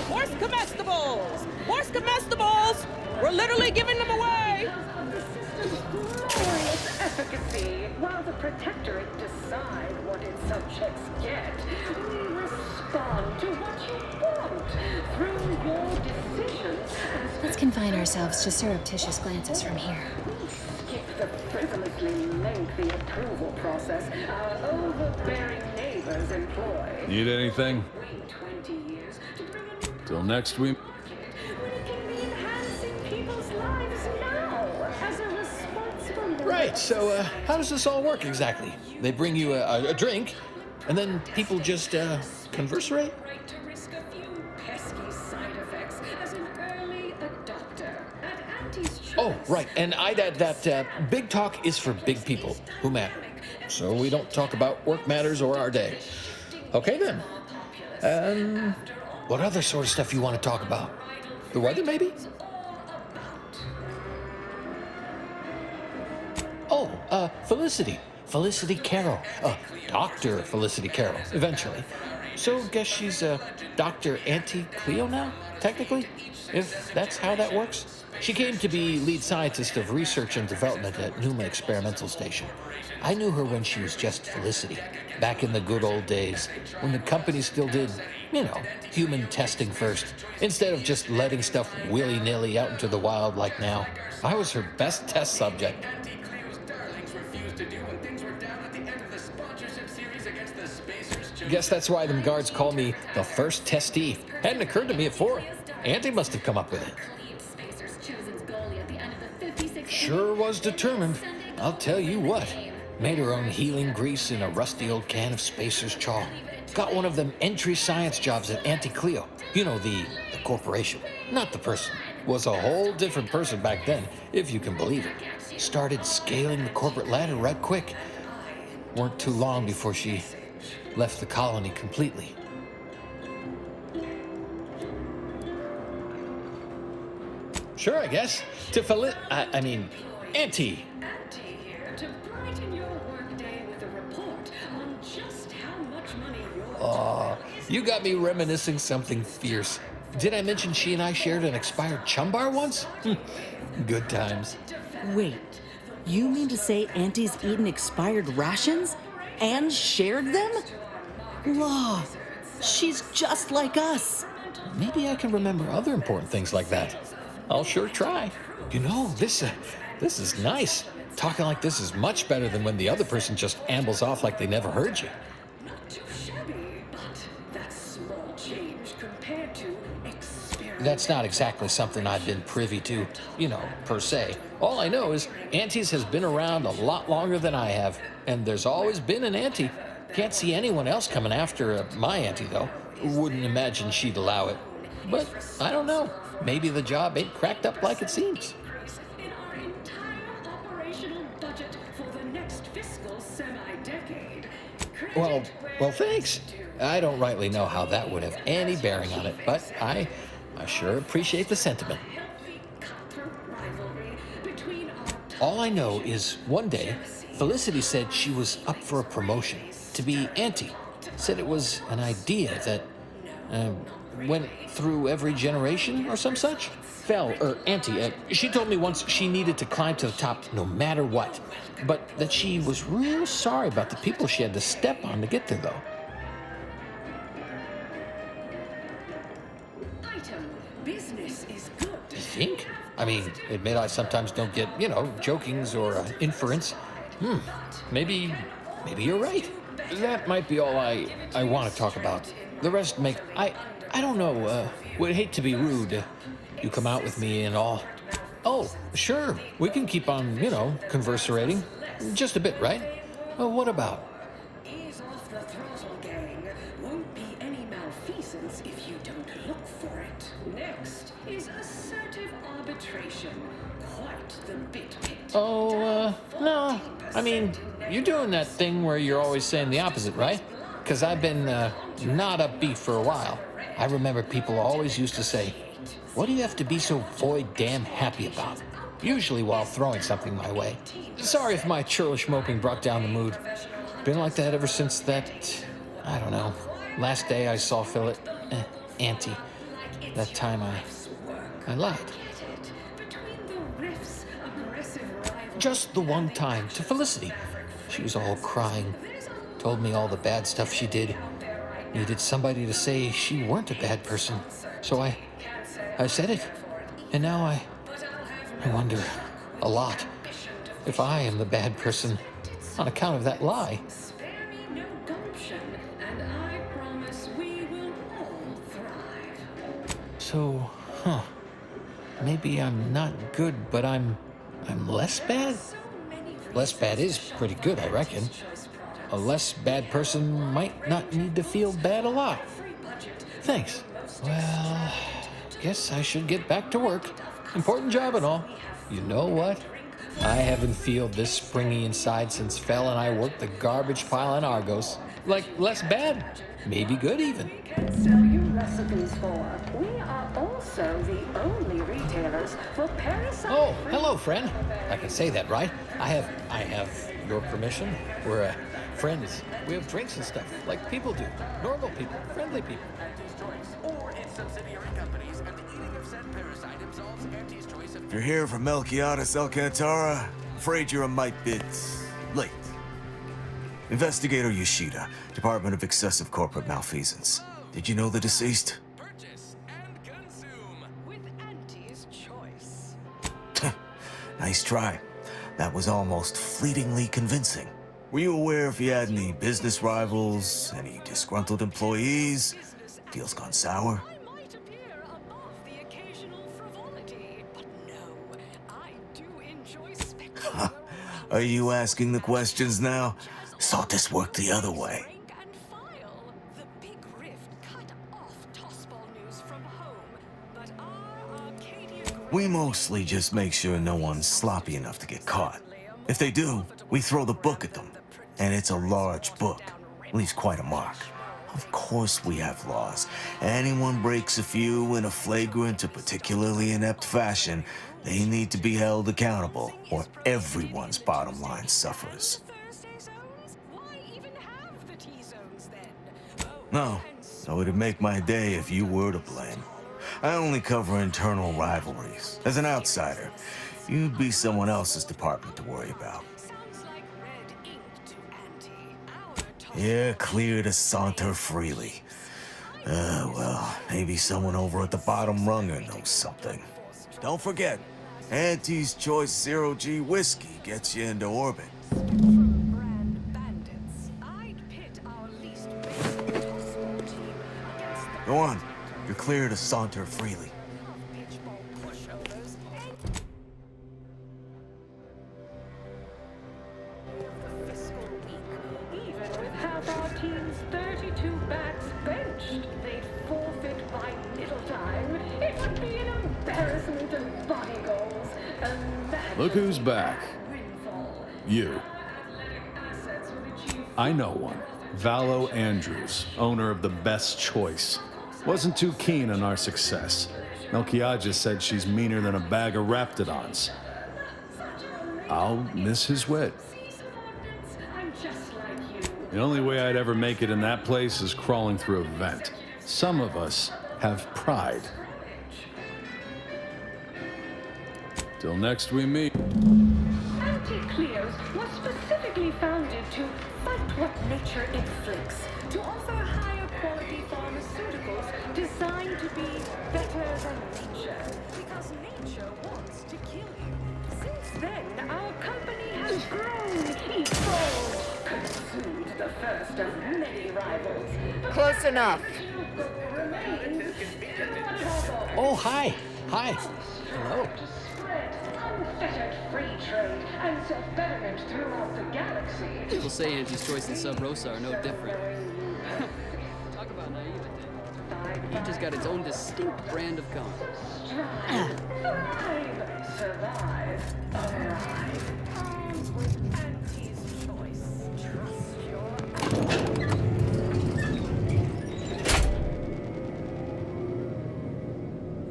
[SPEAKER 14] Horse comestibles! Horse comestibles! We're literally giving them away!
[SPEAKER 6] Glorious efficacy. While the Protectorate decide what its subjects get, we respond to what you want through your decisions.
[SPEAKER 18] Let's confine ourselves to surreptitious glances from here.
[SPEAKER 6] Skip the frivolously lengthy approval process our overbearing neighbors employ.
[SPEAKER 16] Need anything?
[SPEAKER 6] 20 years to bring in
[SPEAKER 16] Till next week.
[SPEAKER 6] when it can be enhancing people's lives now as a responsible
[SPEAKER 17] Right, so how does this all work exactly? They bring you a drink, and then people just converserate?
[SPEAKER 4] Right to risk a few pesky side effects as an early adopter. At Auntie's choice.
[SPEAKER 17] Oh, right, and I'd add that big talk is for big people who matter. So we don't talk about work matters or our day. Okay then. What other sort of stuff you want to talk about? The weather, maybe? Oh, Felicity. Felicity Carroll. Dr. Felicity Carroll, eventually. So guess she's Dr. Auntie Cleo now, technically? If that's how that works? She came to be lead scientist of research and development at Numa Experimental Station. I knew her when she was just Felicity, back in the good old days, when the company still did, human testing first, instead of just letting stuff willy-nilly out into the wild like now. I was her best test subject. Guess that's why them guards call me the first testee. Hadn't occurred to me before. Auntie must have come up with it. Sure was determined. I'll tell you what. Made her own healing grease in a rusty old can of Spacer's Chaw. Got one of them entry science jobs at Auntie Cleo. You know, the corporation, not the person. Was a whole different person back then, if you can believe it. started scaling the corporate ladder right quick. Weren't too long before she left the colony completely. Sure, I guess. I mean, Auntie.
[SPEAKER 4] To brighten your workday with a report on just how much money you're
[SPEAKER 17] Aw, you got me reminiscing something fierce. Did I mention she and I shared an expired chum bar once? Good times.
[SPEAKER 2] Wait, you mean to say Auntie's eaten expired rations? And shared them? Law, she's just like us.
[SPEAKER 17] Maybe I can remember other important things like that. I'll sure try. You know, this is nice. Talking like this is much better than when the other person just ambles off like they never heard you.
[SPEAKER 4] not too shabby, but that's small change compared to experience.
[SPEAKER 17] That's not exactly something I've been privy to, per se. All I know is Auntie's has been around a lot longer than I have, and there's always been an Auntie. Can't see anyone else coming after my Auntie, though. Wouldn't imagine she'd allow it. But I don't know. Maybe the job ain't cracked up like it seems.
[SPEAKER 4] In our entire operational budget for the next fiscal semi-decade.
[SPEAKER 17] Well, thanks. I don't rightly know how that would have any bearing on it, but I sure appreciate the sentiment. All I know is one day, Felicity said she was up for a promotion to be Auntie. Said it was an idea that went through every generation or some such. Auntie, she told me once she needed to climb to the top no matter what, but that she was real sorry about the people she had to step on to get there, though.
[SPEAKER 4] Item, business is good.
[SPEAKER 17] You think? I mean, admit I sometimes don't get, jokings or inference. Maybe you're right. That might be all I want to talk about. The rest I don't know, would hate to be rude. You come out with me and all. Oh, sure, we can keep on, converserating. Just a bit, right? Well, what about?
[SPEAKER 4] Ease off the throttle, gang. Won't be any malfeasance if you don't look for it. Next is assertive arbitration. Quite the bit pit.
[SPEAKER 17] Oh, no. I mean, you're doing that thing where you're always saying the opposite, right? Because I've been not upbeat for a while. I remember people always used to say, "What do you have to be so void damn happy about?" Usually while throwing something my way. Sorry if my churlish moping brought down the mood. Been like that ever since that, I don't know, last day I saw Auntie. That time I lied. Just the one time to Felicity. She was all crying. Told me all the bad stuff she did. Needed somebody to say she weren't a bad person. So I said it. And now I wonder a lot if I am the bad person on account of that lie.
[SPEAKER 4] Spare me no gumption, and I promise we will all thrive.
[SPEAKER 17] So, maybe I'm not good, but I'm less bad? Less bad is pretty good, I reckon. A less bad person might not need to feel bad a lot. Thanks. Well, guess I should get back to work. Important job and all. You know what? I haven't felt this springy inside since Fel and I worked the garbage pile in Argos. Like, less bad. Maybe good even.
[SPEAKER 4] Sell you recipes for. We are also the only retailers for parasite.
[SPEAKER 17] Oh, hello, friend. I can say that, right? I have your permission. We're friends. We have drinks and stuff, like people do. Normal people, friendly people.
[SPEAKER 9] Or its subsidiary companies, and the eating of said parasite absolves Auntie's choice of...
[SPEAKER 7] If you're here from Melquiades Alcantara, afraid you're a mite bit late. Investigator Yoshida, Department of Excessive Corporate Malfeasance. Did you know the deceased?
[SPEAKER 9] Purchase and consume
[SPEAKER 4] with Auntie's choice.
[SPEAKER 7] Nice try. That was almost fleetingly convincing. Were you aware if he had any business rivals, any disgruntled employees? Deals gone sour?
[SPEAKER 4] I might appear above the occasional frivolity, but no, I do enjoy spectacle.
[SPEAKER 7] Are you asking the questions now? Thought this worked the other way.
[SPEAKER 4] And file. The big rift cut off Tossball News from home, but our Arcadia
[SPEAKER 7] We mostly just make sure no one's sloppy enough to get caught. If they do, we throw the book at them. And it's a large book. Leaves quite a mark. Of course we have laws. Anyone breaks a few in a flagrant or particularly inept fashion, they need to be held accountable, or everyone's bottom line suffers. No, it would make my day if you were to blame. I only cover internal rivalries. As an outsider, you'd be someone else's department to worry about. You're clear to saunter freely. Well, maybe someone over at the bottom runger knows something. Don't forget, Auntie's Choice Zero-G whiskey gets you into orbit. Go on. You're clear to saunter freely.
[SPEAKER 4] Even with half our team's 32 bats benched, they'd forfeit by middle time. It would be an embarrassment of body goals.
[SPEAKER 16] Look who's back. You. I know one. Valo Andrews, owner of the Best Choice. Wasn't too keen on our success. Melquiades said she's meaner than a bag of Raptidons. I'll miss his wit. The only way I'd ever make it in that place is crawling through a vent. Some of us have pride. Till next we meet.
[SPEAKER 4] Anti-Cleos was specifically founded to fight what nature inflicts, to offer higher quality pharmaceuticals designed to be better than nature, because nature wants to kill you. Since then, our company has grown, evolved, consumed the first of many rivals.
[SPEAKER 3] Close enough.
[SPEAKER 17] Oh, hi. Hi. Hello.
[SPEAKER 4] Unfettered free trade and self-betterment throughout the galaxy.
[SPEAKER 11] People say Auntie's Choice and Sub Rosa are no different. Talk about naivete. Each has got its own distinct brand of gum.
[SPEAKER 4] Strive, thrive, survive, arrive. Armed with Auntie's Choice. Trust your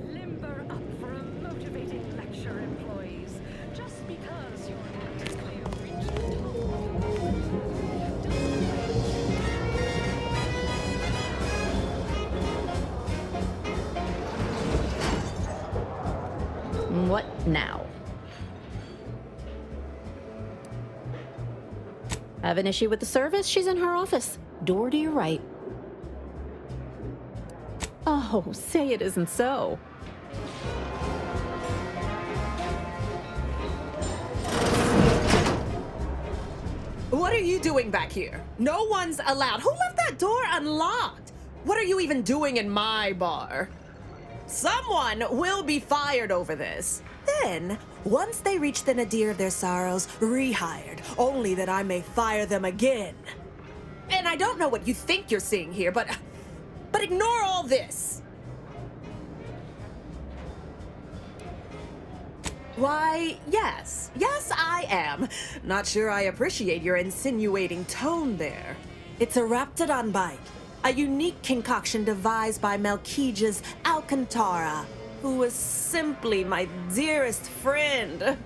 [SPEAKER 4] Limber up for a motivating lecture, employees. Just because your Anti-Cleo reached the
[SPEAKER 13] What now? Have an issue with the service? She's in her office. Door to your right. Oh, say it isn't so.
[SPEAKER 14] What are you doing back here? No one's allowed. Who left that door unlocked? What are you even doing in my bar? Someone will be fired over this. Then, once they reach the nadir of their sorrows, rehired, only that I may fire them again. And I don't know what you think you're seeing here, but ignore all this. Why, yes. Yes, I am. Not sure I appreciate your insinuating tone there. It's a Raptidon bite, a unique concoction devised by Melquiades Alcantara, who was simply my dearest friend.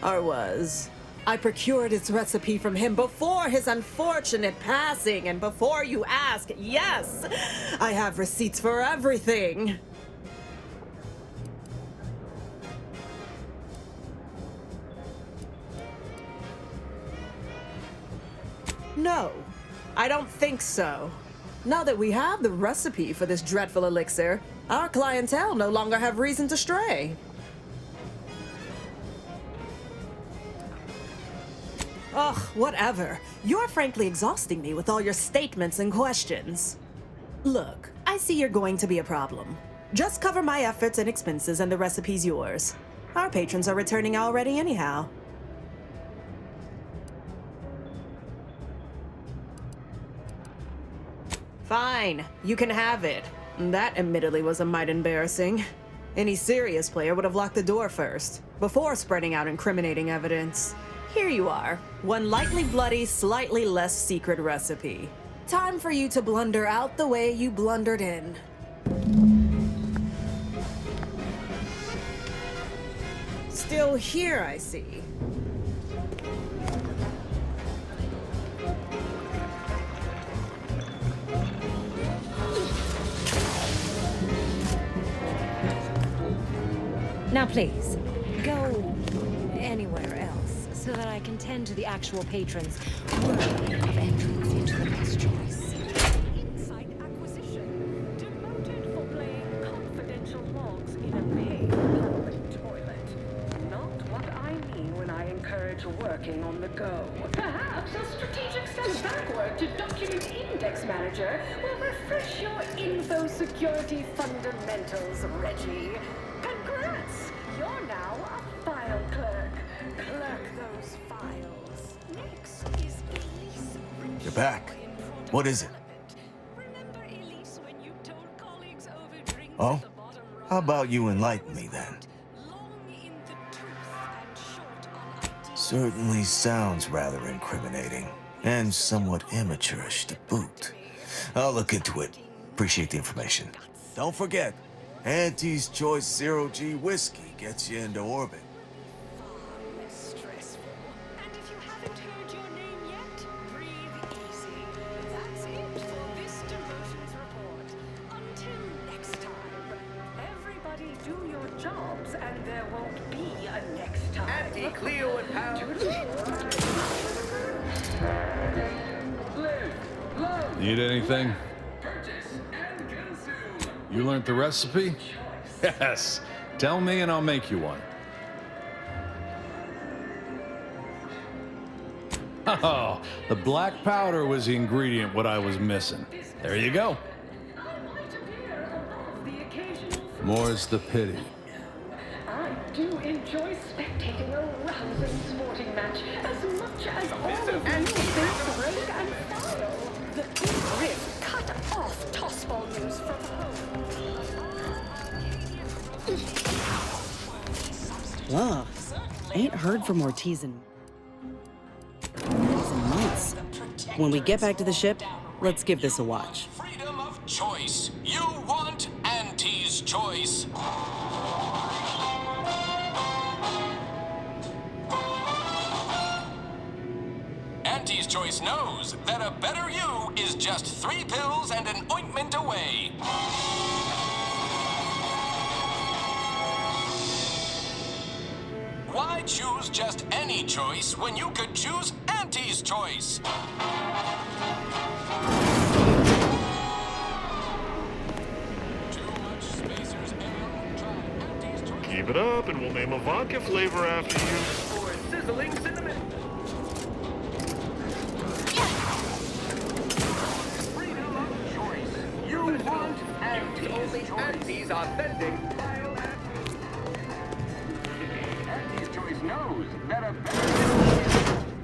[SPEAKER 14] Or was. I procured its recipe from him before his unfortunate passing, and before you ask, yes, I have receipts for everything. No, I don't think so. Now that we have the recipe for this dreadful elixir, our clientele no longer have reason to stray. Ugh, whatever. You're frankly exhausting me with all your statements and questions. Look, I see you're going to be a problem. Just cover my efforts and expenses and the recipe's yours. Our patrons are returning already anyhow. Fine, you can have it. That admittedly was a mite embarrassing. Any serious player would have locked the door first, before spreading out incriminating evidence. Here you are, one lightly bloody, slightly less secret recipe. Time for you to blunder out the way you blundered in. Still here, I see.
[SPEAKER 5] Now please, go anywhere else so that I can tend to the actual patrons worthy of entrance into the best choice.
[SPEAKER 4] Insight acquisition. Demoted for playing confidential logs in a paid public toilet. Not what I mean when I encourage working on the go. Perhaps a strategic step backward to document index manager will refresh your info security fundamentals, Reggie. Congrats! You're now a file clerk. Clerk those files. Next is Elise.
[SPEAKER 7] You're back. What is it? Oh? How about you enlighten me then? Certainly sounds rather incriminating, and somewhat amateurish to boot. I'll look into it. Appreciate the information. Don't forget, Auntie's Choice Zero G whiskey gets you into orbit.
[SPEAKER 4] Everybody do your jobs, and there won't be a next time.
[SPEAKER 12] Auntie Cleo and
[SPEAKER 16] Need anything? You learned the recipe? Yes. Tell me and I'll make you one. Oh, the black powder was the ingredient what I was missing. There you go. More's the pity.
[SPEAKER 4] I do enjoy spectating a rousing sporting match as much as all of you think break and file. The big rib cut off tossball news from home.
[SPEAKER 2] Ugh. Ain't heard from Ortiz in months. When we get back to the ship, let's give this a watch.
[SPEAKER 9] Freedom of choice. You want Auntie's Choice. Auntie's Choice knows that a better you is just 3 pills and an ointment away. Why choose just any choice when you could choose Auntie's Choice?
[SPEAKER 20] Keep it up and we'll name a vodka flavor after you.
[SPEAKER 12] Or sizzling cinnamon. Freedom of choice. You want Auntie's only Auntie's authentic. Auntie's Choice knows that a better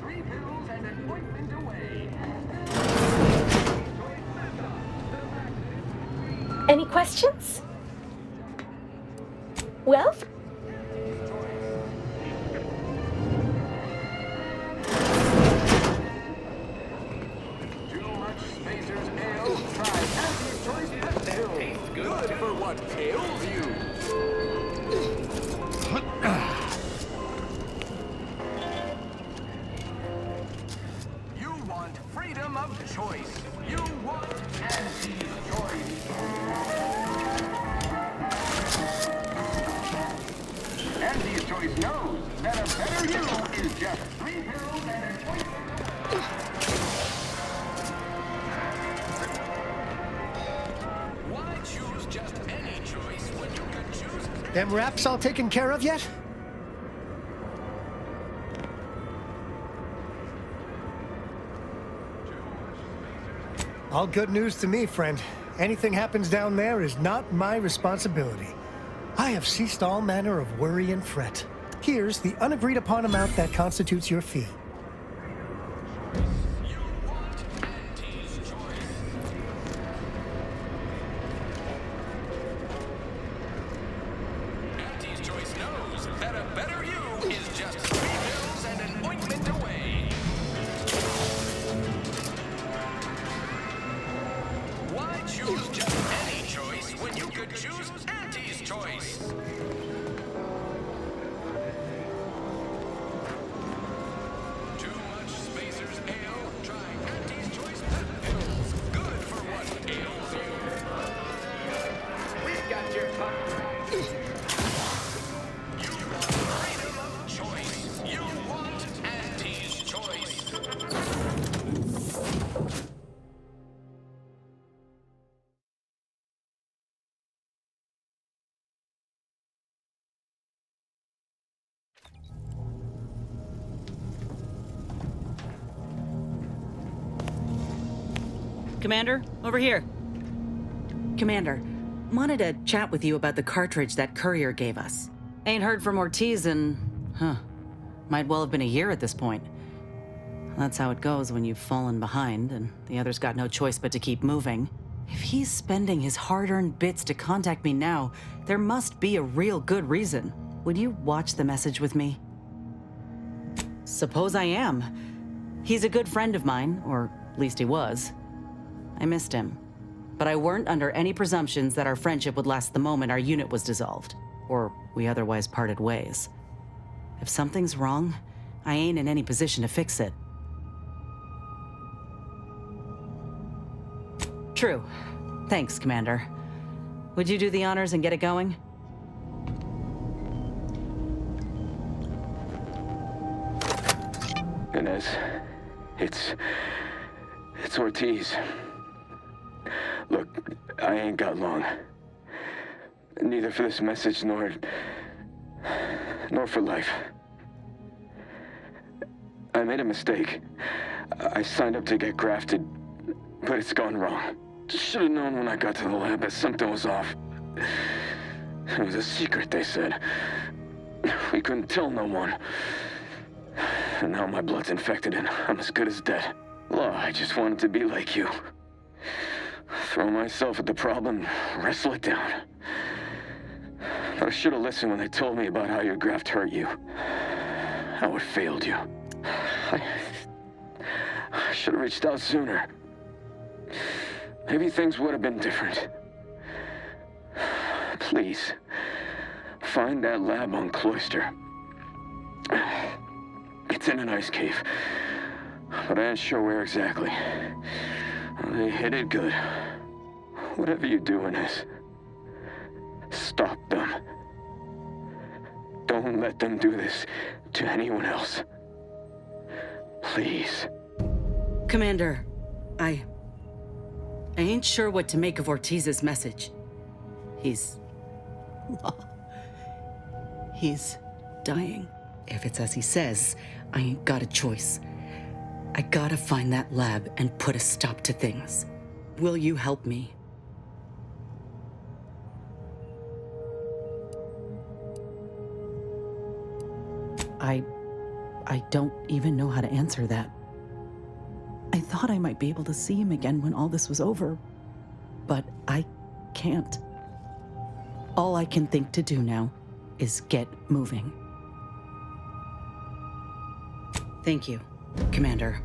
[SPEAKER 12] 3 pills and an ointment away.
[SPEAKER 6] Any questions? Well,
[SPEAKER 9] Too much Spacers Ale? Try Auntie's Choice Pet Ale. Tastes good for what ails you. You want freedom of choice. You want Auntie's Choice. Auntie's Choice knows that a better you is just 3 pills and an ointment. Why choose just any choice when you could choose?
[SPEAKER 8] Them wraps all taken care of yet? All good news to me, friend. Anything happens down there is not my responsibility. I have ceased all manner of worry and fret. Here's the unagreed upon amount that constitutes your fee.
[SPEAKER 9] better you is just 3 pills and an ointment away. Why choose just any choice when you could choose Auntie's choice? Too much Spacers Ale? Try Auntie's Choice Pep Pills. Good for what ails you. We've got your top right. You want freedom of choice. You want Auntie's Choice.
[SPEAKER 2] Commander, over here. Commander, wanted to chat with you about the cartridge that courier gave us. Ain't heard from Ortiz in, might well have been a year at this point. That's how it goes when you've fallen behind and the others got no choice but to keep moving. If he's spending his hard-earned bits to contact me now, there must be a real good reason. Would you watch the message with me? Suppose I am. He's a good friend of mine, or at least he was. I missed him, but I weren't under any presumptions that our friendship would last the moment our unit was dissolved, or we otherwise parted ways. If something's wrong, I ain't in any position to fix it. True. Thanks, Commander. Would you do the honors and get it going?
[SPEAKER 12] Inez, it's Ortiz. Look, I ain't got long. Neither for this message nor for life. I made a mistake. I signed up to get grafted, but it's gone wrong. Should have known when I got to the lab that something was off. It was a secret, they said. We couldn't tell no one. And now my blood's infected and I'm as good as dead. Law, I just wanted to be like you. Throw myself at the problem, wrestle it down. But I should have listened when they told me about how your graft hurt you. How it failed you. I should have reached out sooner. Maybe things would have been different. Please, find that lab on Cloister. It's in an ice cave, but I ain't sure where exactly. They hit it good. Whatever you're doing is, stop them. Don't let them do this to anyone else. Please.
[SPEAKER 2] Commander, I ain't sure what to make of Ortiz's message. He's dying. If it's as he says, I ain't got a choice. I gotta find that lab and put a stop to things. Will you help me? I don't even know how to answer that. I thought I might be able to see him again when all this was over, but I can't. All I can think to do now is get moving. Thank you, Commander.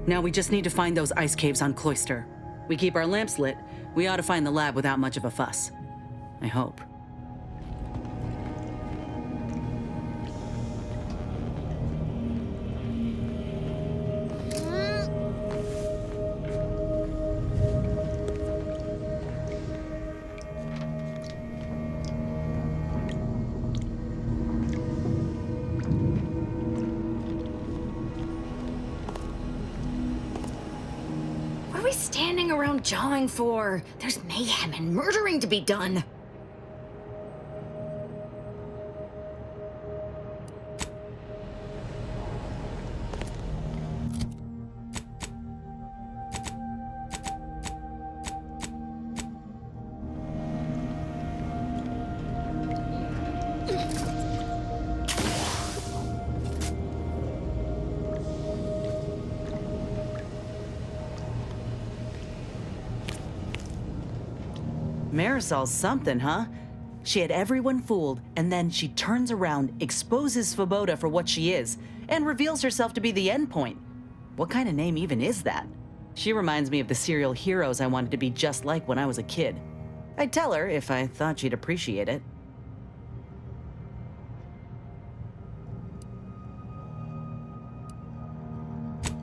[SPEAKER 2] Now we just need to find those ice caves on Cloister. We keep our lamps lit, we ought to find the lab without much of a fuss. I hope.
[SPEAKER 3] What are we standing around jawing for? There's mayhem and murdering to be done.
[SPEAKER 2] Marisol's something, huh? She had everyone fooled, and then she turns around, exposes Svoboda for what she is, and reveals herself to be the endpoint. What kind of name even is that? She reminds me of the serial heroes I wanted to be just like when I was a kid. I'd tell her if I thought she'd appreciate it.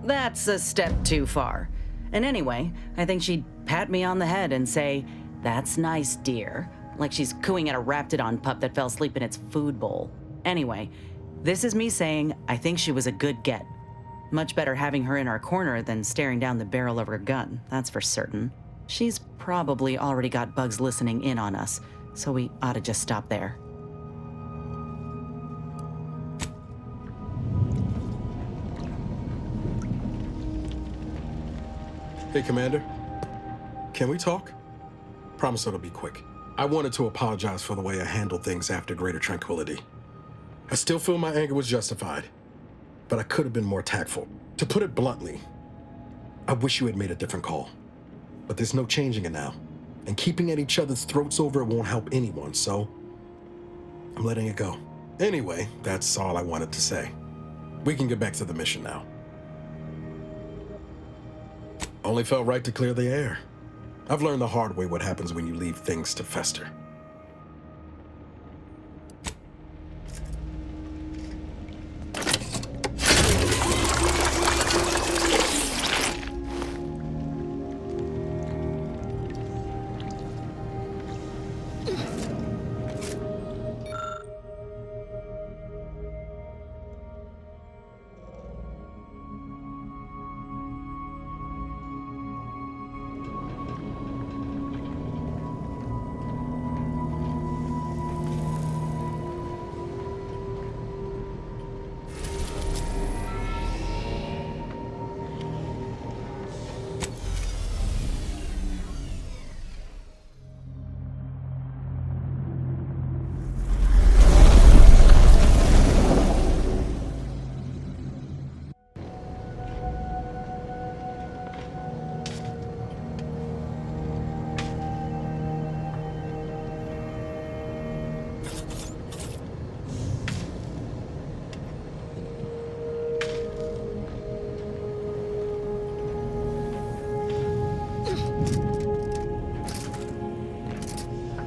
[SPEAKER 2] That's a step too far. And anyway, I think she'd pat me on the head and say, "That's nice, dear," like she's cooing at a Raptidon pup that fell asleep in its food bowl. Anyway, this is me saying I think she was a good get. Much better having her in our corner than staring down the barrel of her gun, that's for certain. She's probably already got bugs listening in on us, so we ought to just stop there.
[SPEAKER 19] Hey, Commander. Can we talk? Promise it'll be quick. I wanted to apologize for the way I handled things after Greater Tranquility. I still feel my anger was justified, but I could have been more tactful. To put it bluntly, I wish you had made a different call. But there's no changing it now. And keeping at each other's throats over it won't help anyone, so I'm letting it go. Anyway, that's all I wanted to say. We can get back to the mission now. Only felt right to clear the air. I've learned the hard way what happens when you leave things to fester.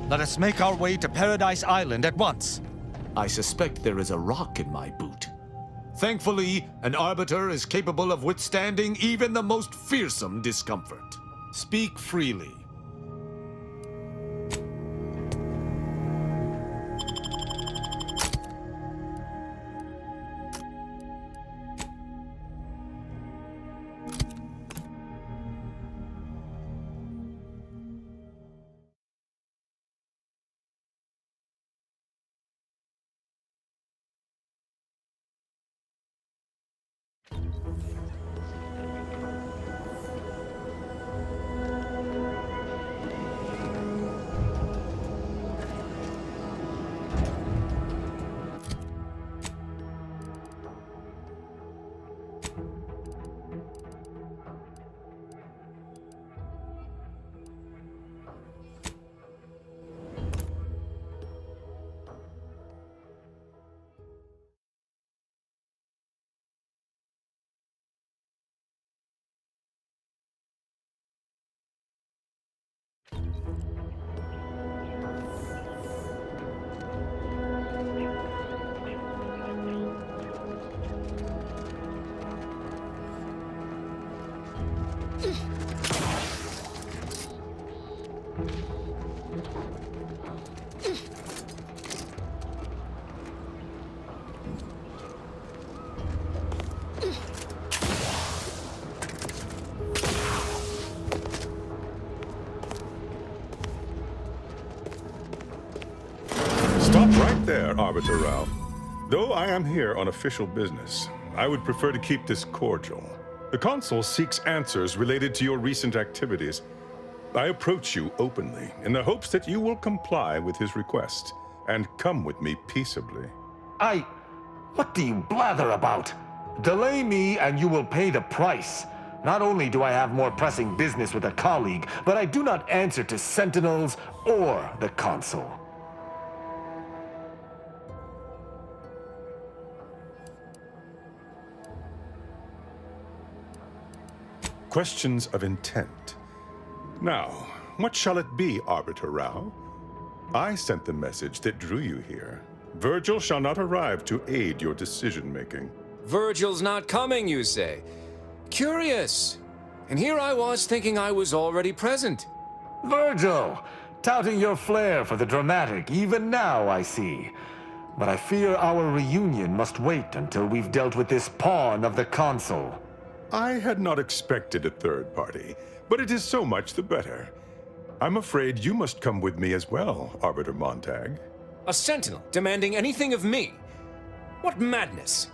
[SPEAKER 21] Let us make our way to Paradise Island at once.
[SPEAKER 7] I suspect there is a rock in my boot.
[SPEAKER 21] Thankfully, an Arbiter is capable of withstanding even the most fearsome discomfort. Speak freely.
[SPEAKER 22] Stop right there, Arbiter Ralph. Though I am here on official business, I would prefer to keep this cordial. The Consul seeks answers related to your recent activities. I approach you openly in the hopes that you will comply with his request and come with me peaceably.
[SPEAKER 23] What do you blather about? Delay me and you will pay the price. Not only do I have more pressing business with a colleague, but I do not answer to Sentinels or the Consul.
[SPEAKER 22] questions of intent. Now, what shall it be, Arbiter Rao? I sent the message that drew you here. Virgil shall not arrive to aid your decision-making.
[SPEAKER 1] Virgil's not coming, you say? Curious. And here I was thinking I was already present.
[SPEAKER 23] Virgil! Touting your flair for the dramatic, even now, I see. But I fear our reunion must wait until we've dealt with this pawn of the Consul.
[SPEAKER 22] I had not expected a third party, but it is so much the better. I'm afraid you must come with me as well, Arbiter Montag.
[SPEAKER 1] A sentinel demanding anything of me? What madness!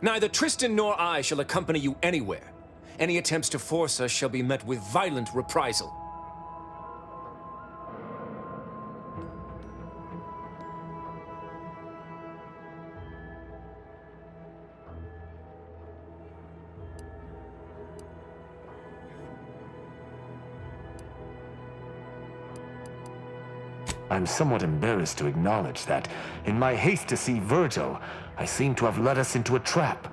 [SPEAKER 1] Neither Tristan nor I shall accompany you anywhere. Any attempts to force us shall be met with violent reprisal.
[SPEAKER 23] I'm somewhat embarrassed to acknowledge that, in my haste to see Virgil, I seem to have led us into a trap.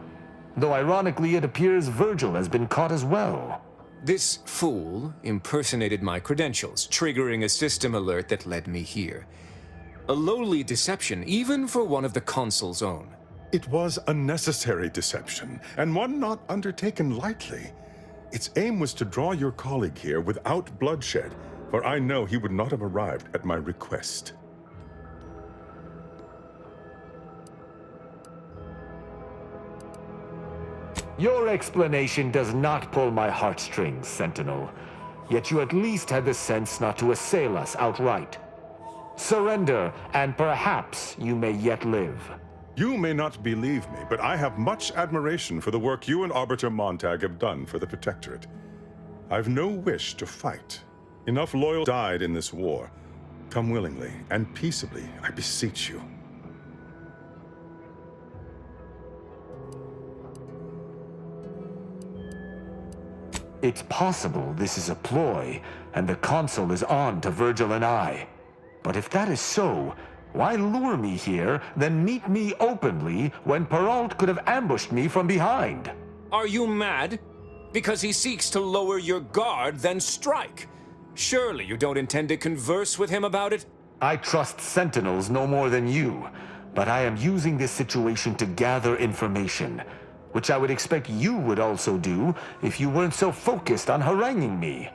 [SPEAKER 23] Though ironically, it appears Virgil has been caught as well.
[SPEAKER 1] This fool impersonated my credentials, triggering a system alert that led me here. A lowly deception, even for one of the Consul's own.
[SPEAKER 22] It was a necessary deception, and one not undertaken lightly. Its aim was to draw your colleague here without bloodshed, for I know he would not have arrived at my request.
[SPEAKER 23] Your explanation does not pull my heartstrings, Sentinel. Yet you at least had the sense not to assail us outright. Surrender, and perhaps you may yet live.
[SPEAKER 22] You may not believe me, but I have much admiration for the work you and Arbiter Montag have done for the Protectorate. I've no wish to fight. Enough loyal died in this war. Come willingly and peaceably, I beseech you.
[SPEAKER 23] It's possible this is a ploy, and the Consul is on to Virgil and I. But if that is so, why lure me here, then meet me openly when Perrault could have ambushed me from behind?
[SPEAKER 1] Are you mad? Because he seeks to lower your guard, then strike. Surely you don't intend to converse with him about it?
[SPEAKER 23] I trust Sentinels no more than you, but I am using this situation to gather information, which I would expect you would also do if you weren't so focused on haranguing me.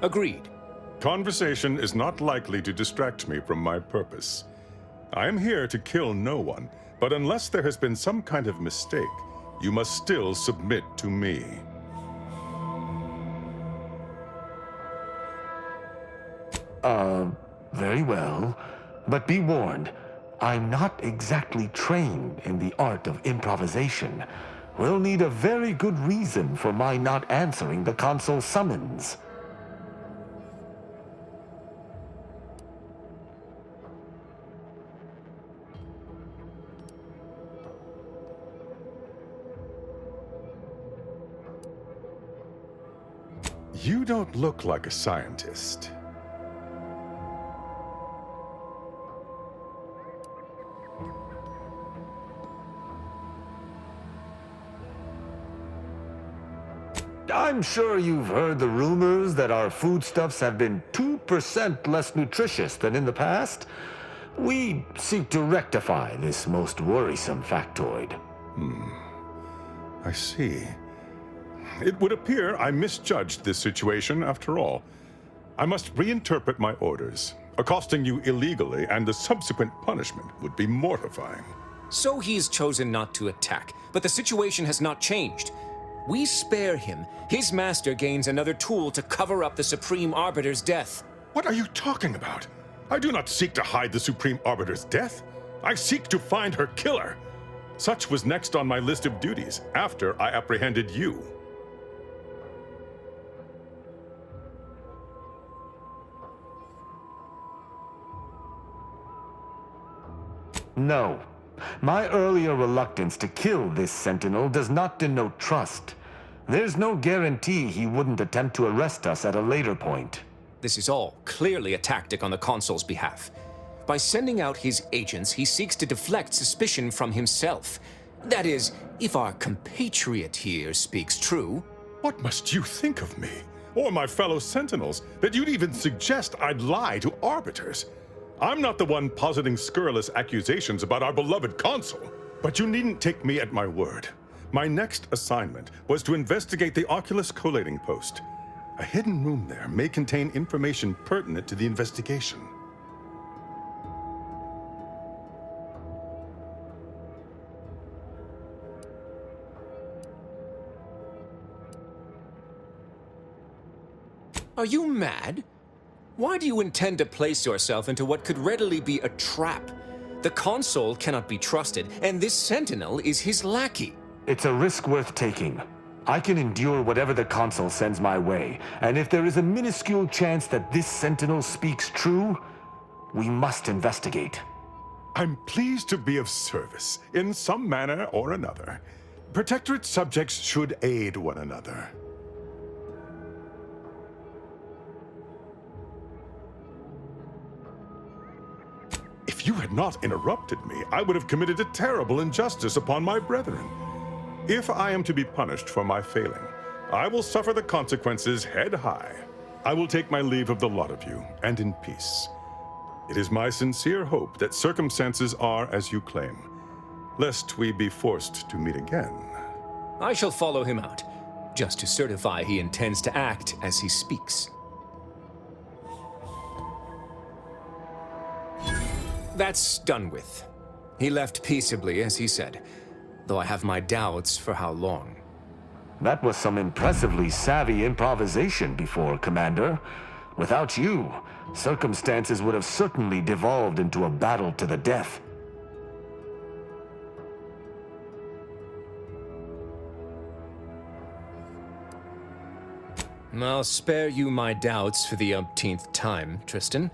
[SPEAKER 1] Agreed.
[SPEAKER 22] Conversation is not likely to distract me from my purpose. I am here to kill no one, but unless there has been some kind of mistake, you must still submit to me.
[SPEAKER 23] Very well. But be warned, I'm not exactly trained in the art of improvisation. We'll need a very good reason for my not answering the Consul's summons.
[SPEAKER 22] You don't look like a scientist.
[SPEAKER 23] I'm sure you've heard the rumors that our foodstuffs have been 2% less nutritious than in the past. We seek to rectify this most worrisome factoid.
[SPEAKER 22] I see. It would appear I misjudged this situation after all. I must reinterpret my orders. Accosting you illegally and the subsequent punishment would be mortifying.
[SPEAKER 1] So he's chosen not to attack, but the situation has not changed. We spare him. His master gains another tool to cover up the Supreme Arbiter's death.
[SPEAKER 22] What are you talking about? I do not seek to hide the Supreme Arbiter's death. I seek to find her killer. Such was next on my list of duties, after I apprehended you.
[SPEAKER 23] No. My earlier reluctance to kill this Sentinel does not denote trust. There's no guarantee he wouldn't attempt to arrest us at a later point.
[SPEAKER 1] This is all clearly a tactic on the Consul's behalf. By sending out his agents, he seeks to deflect suspicion from himself. That is, if our compatriot here speaks true.
[SPEAKER 22] What must you think of me, or my fellow Sentinels, that you'd even suggest I'd lie to arbiters? I'm not the one positing scurrilous accusations about our beloved Consul. But you needn't take me at my word. My next assignment was to investigate the Oculus collating post. A hidden room there may contain information pertinent to the investigation.
[SPEAKER 1] Are you mad? Why do you intend to place yourself into what could readily be a trap? The Consul cannot be trusted, and this Sentinel is his lackey.
[SPEAKER 23] It's a risk worth taking. I can endure whatever the Consul sends my way, and if there is a minuscule chance that this Sentinel speaks true, we must investigate.
[SPEAKER 22] I'm pleased to be of service, in some manner or another. Protectorate subjects should aid one another. If you had not interrupted me, I would have committed a terrible injustice upon my brethren. If I am to be punished for my failing, I will suffer the consequences head high. I will take my leave of the lot of you, and in peace. It is my sincere hope that circumstances are as you claim, lest we be forced to meet again.
[SPEAKER 1] I shall follow him out, just to certify he intends to act as he speaks. That's done with. He left peaceably, as he said, though I have my doubts for how long.
[SPEAKER 23] That was some impressively savvy improvisation before, Commander. Without you, circumstances would have certainly devolved into a battle to the death.
[SPEAKER 1] I'll spare you my doubts for the umpteenth time, Tristan.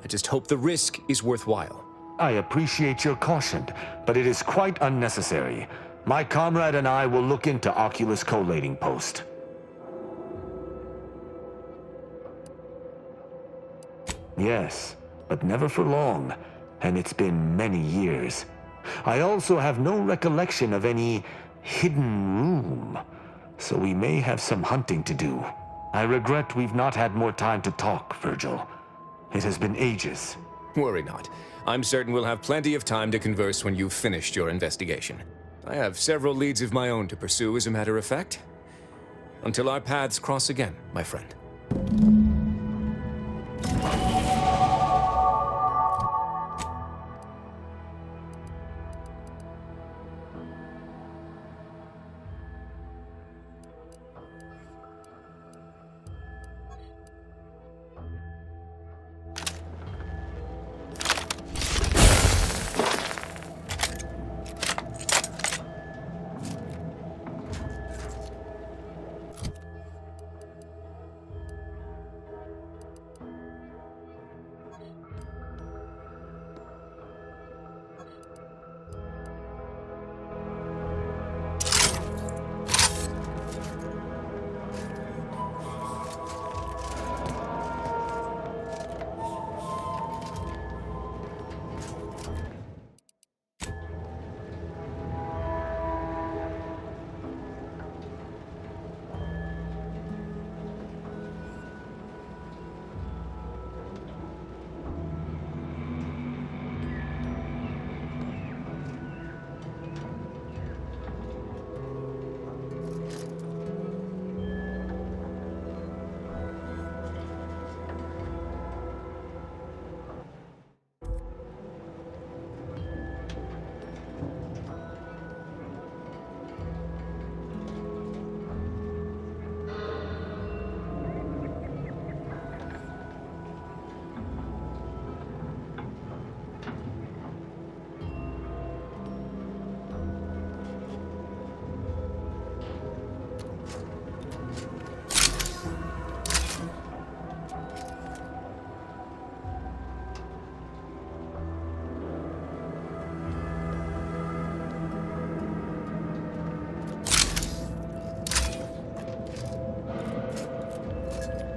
[SPEAKER 1] I just hope the risk is worthwhile.
[SPEAKER 23] I appreciate your caution, but it is quite unnecessary. My comrade and I will look into Oculus collating post. Yes, but never for long, and it's been many years. I also have no recollection of any hidden room, so we may have some hunting to do. I regret we've not had more time to talk, Virgil. It has been ages.
[SPEAKER 1] Worry not. I'm certain we'll have plenty of time to converse when you've finished your investigation. I have several leads of my own to pursue, as a matter of fact. Until our paths cross again, my friend.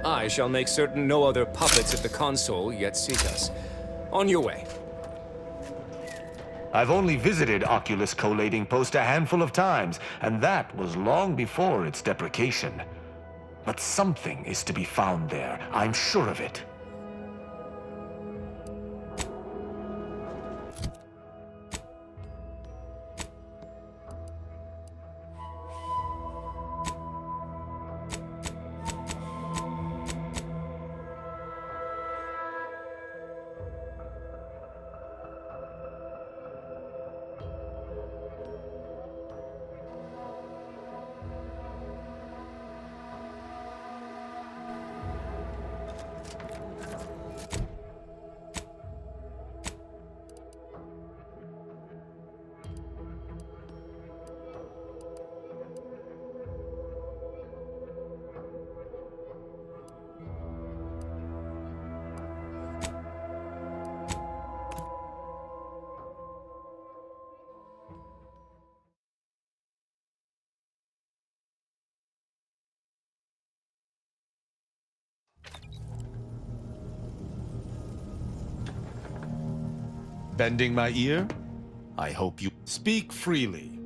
[SPEAKER 1] I shall make certain no other puppets at the console yet seek us. On your way.
[SPEAKER 23] I've only visited Oculus Collating Post a handful of times, and that was long before its deprecation. But something is to be found there, I'm sure of it.
[SPEAKER 21] Bending my ear? I hope you speak freely.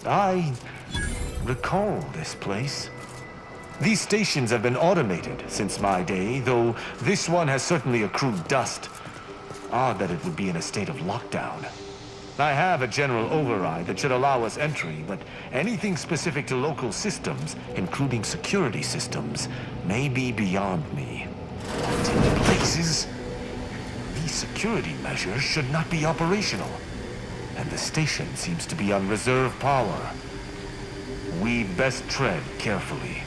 [SPEAKER 23] I recall this place. These stations have been automated since my day, though this one has certainly accrued dust. Odd that it would be in a state of lockdown. I have a general override that should allow us entry, but anything specific to local systems, including security systems, may be beyond me. What in places? These security measures should not be operational. And the station seems to be on reserve power. We'd best tread carefully.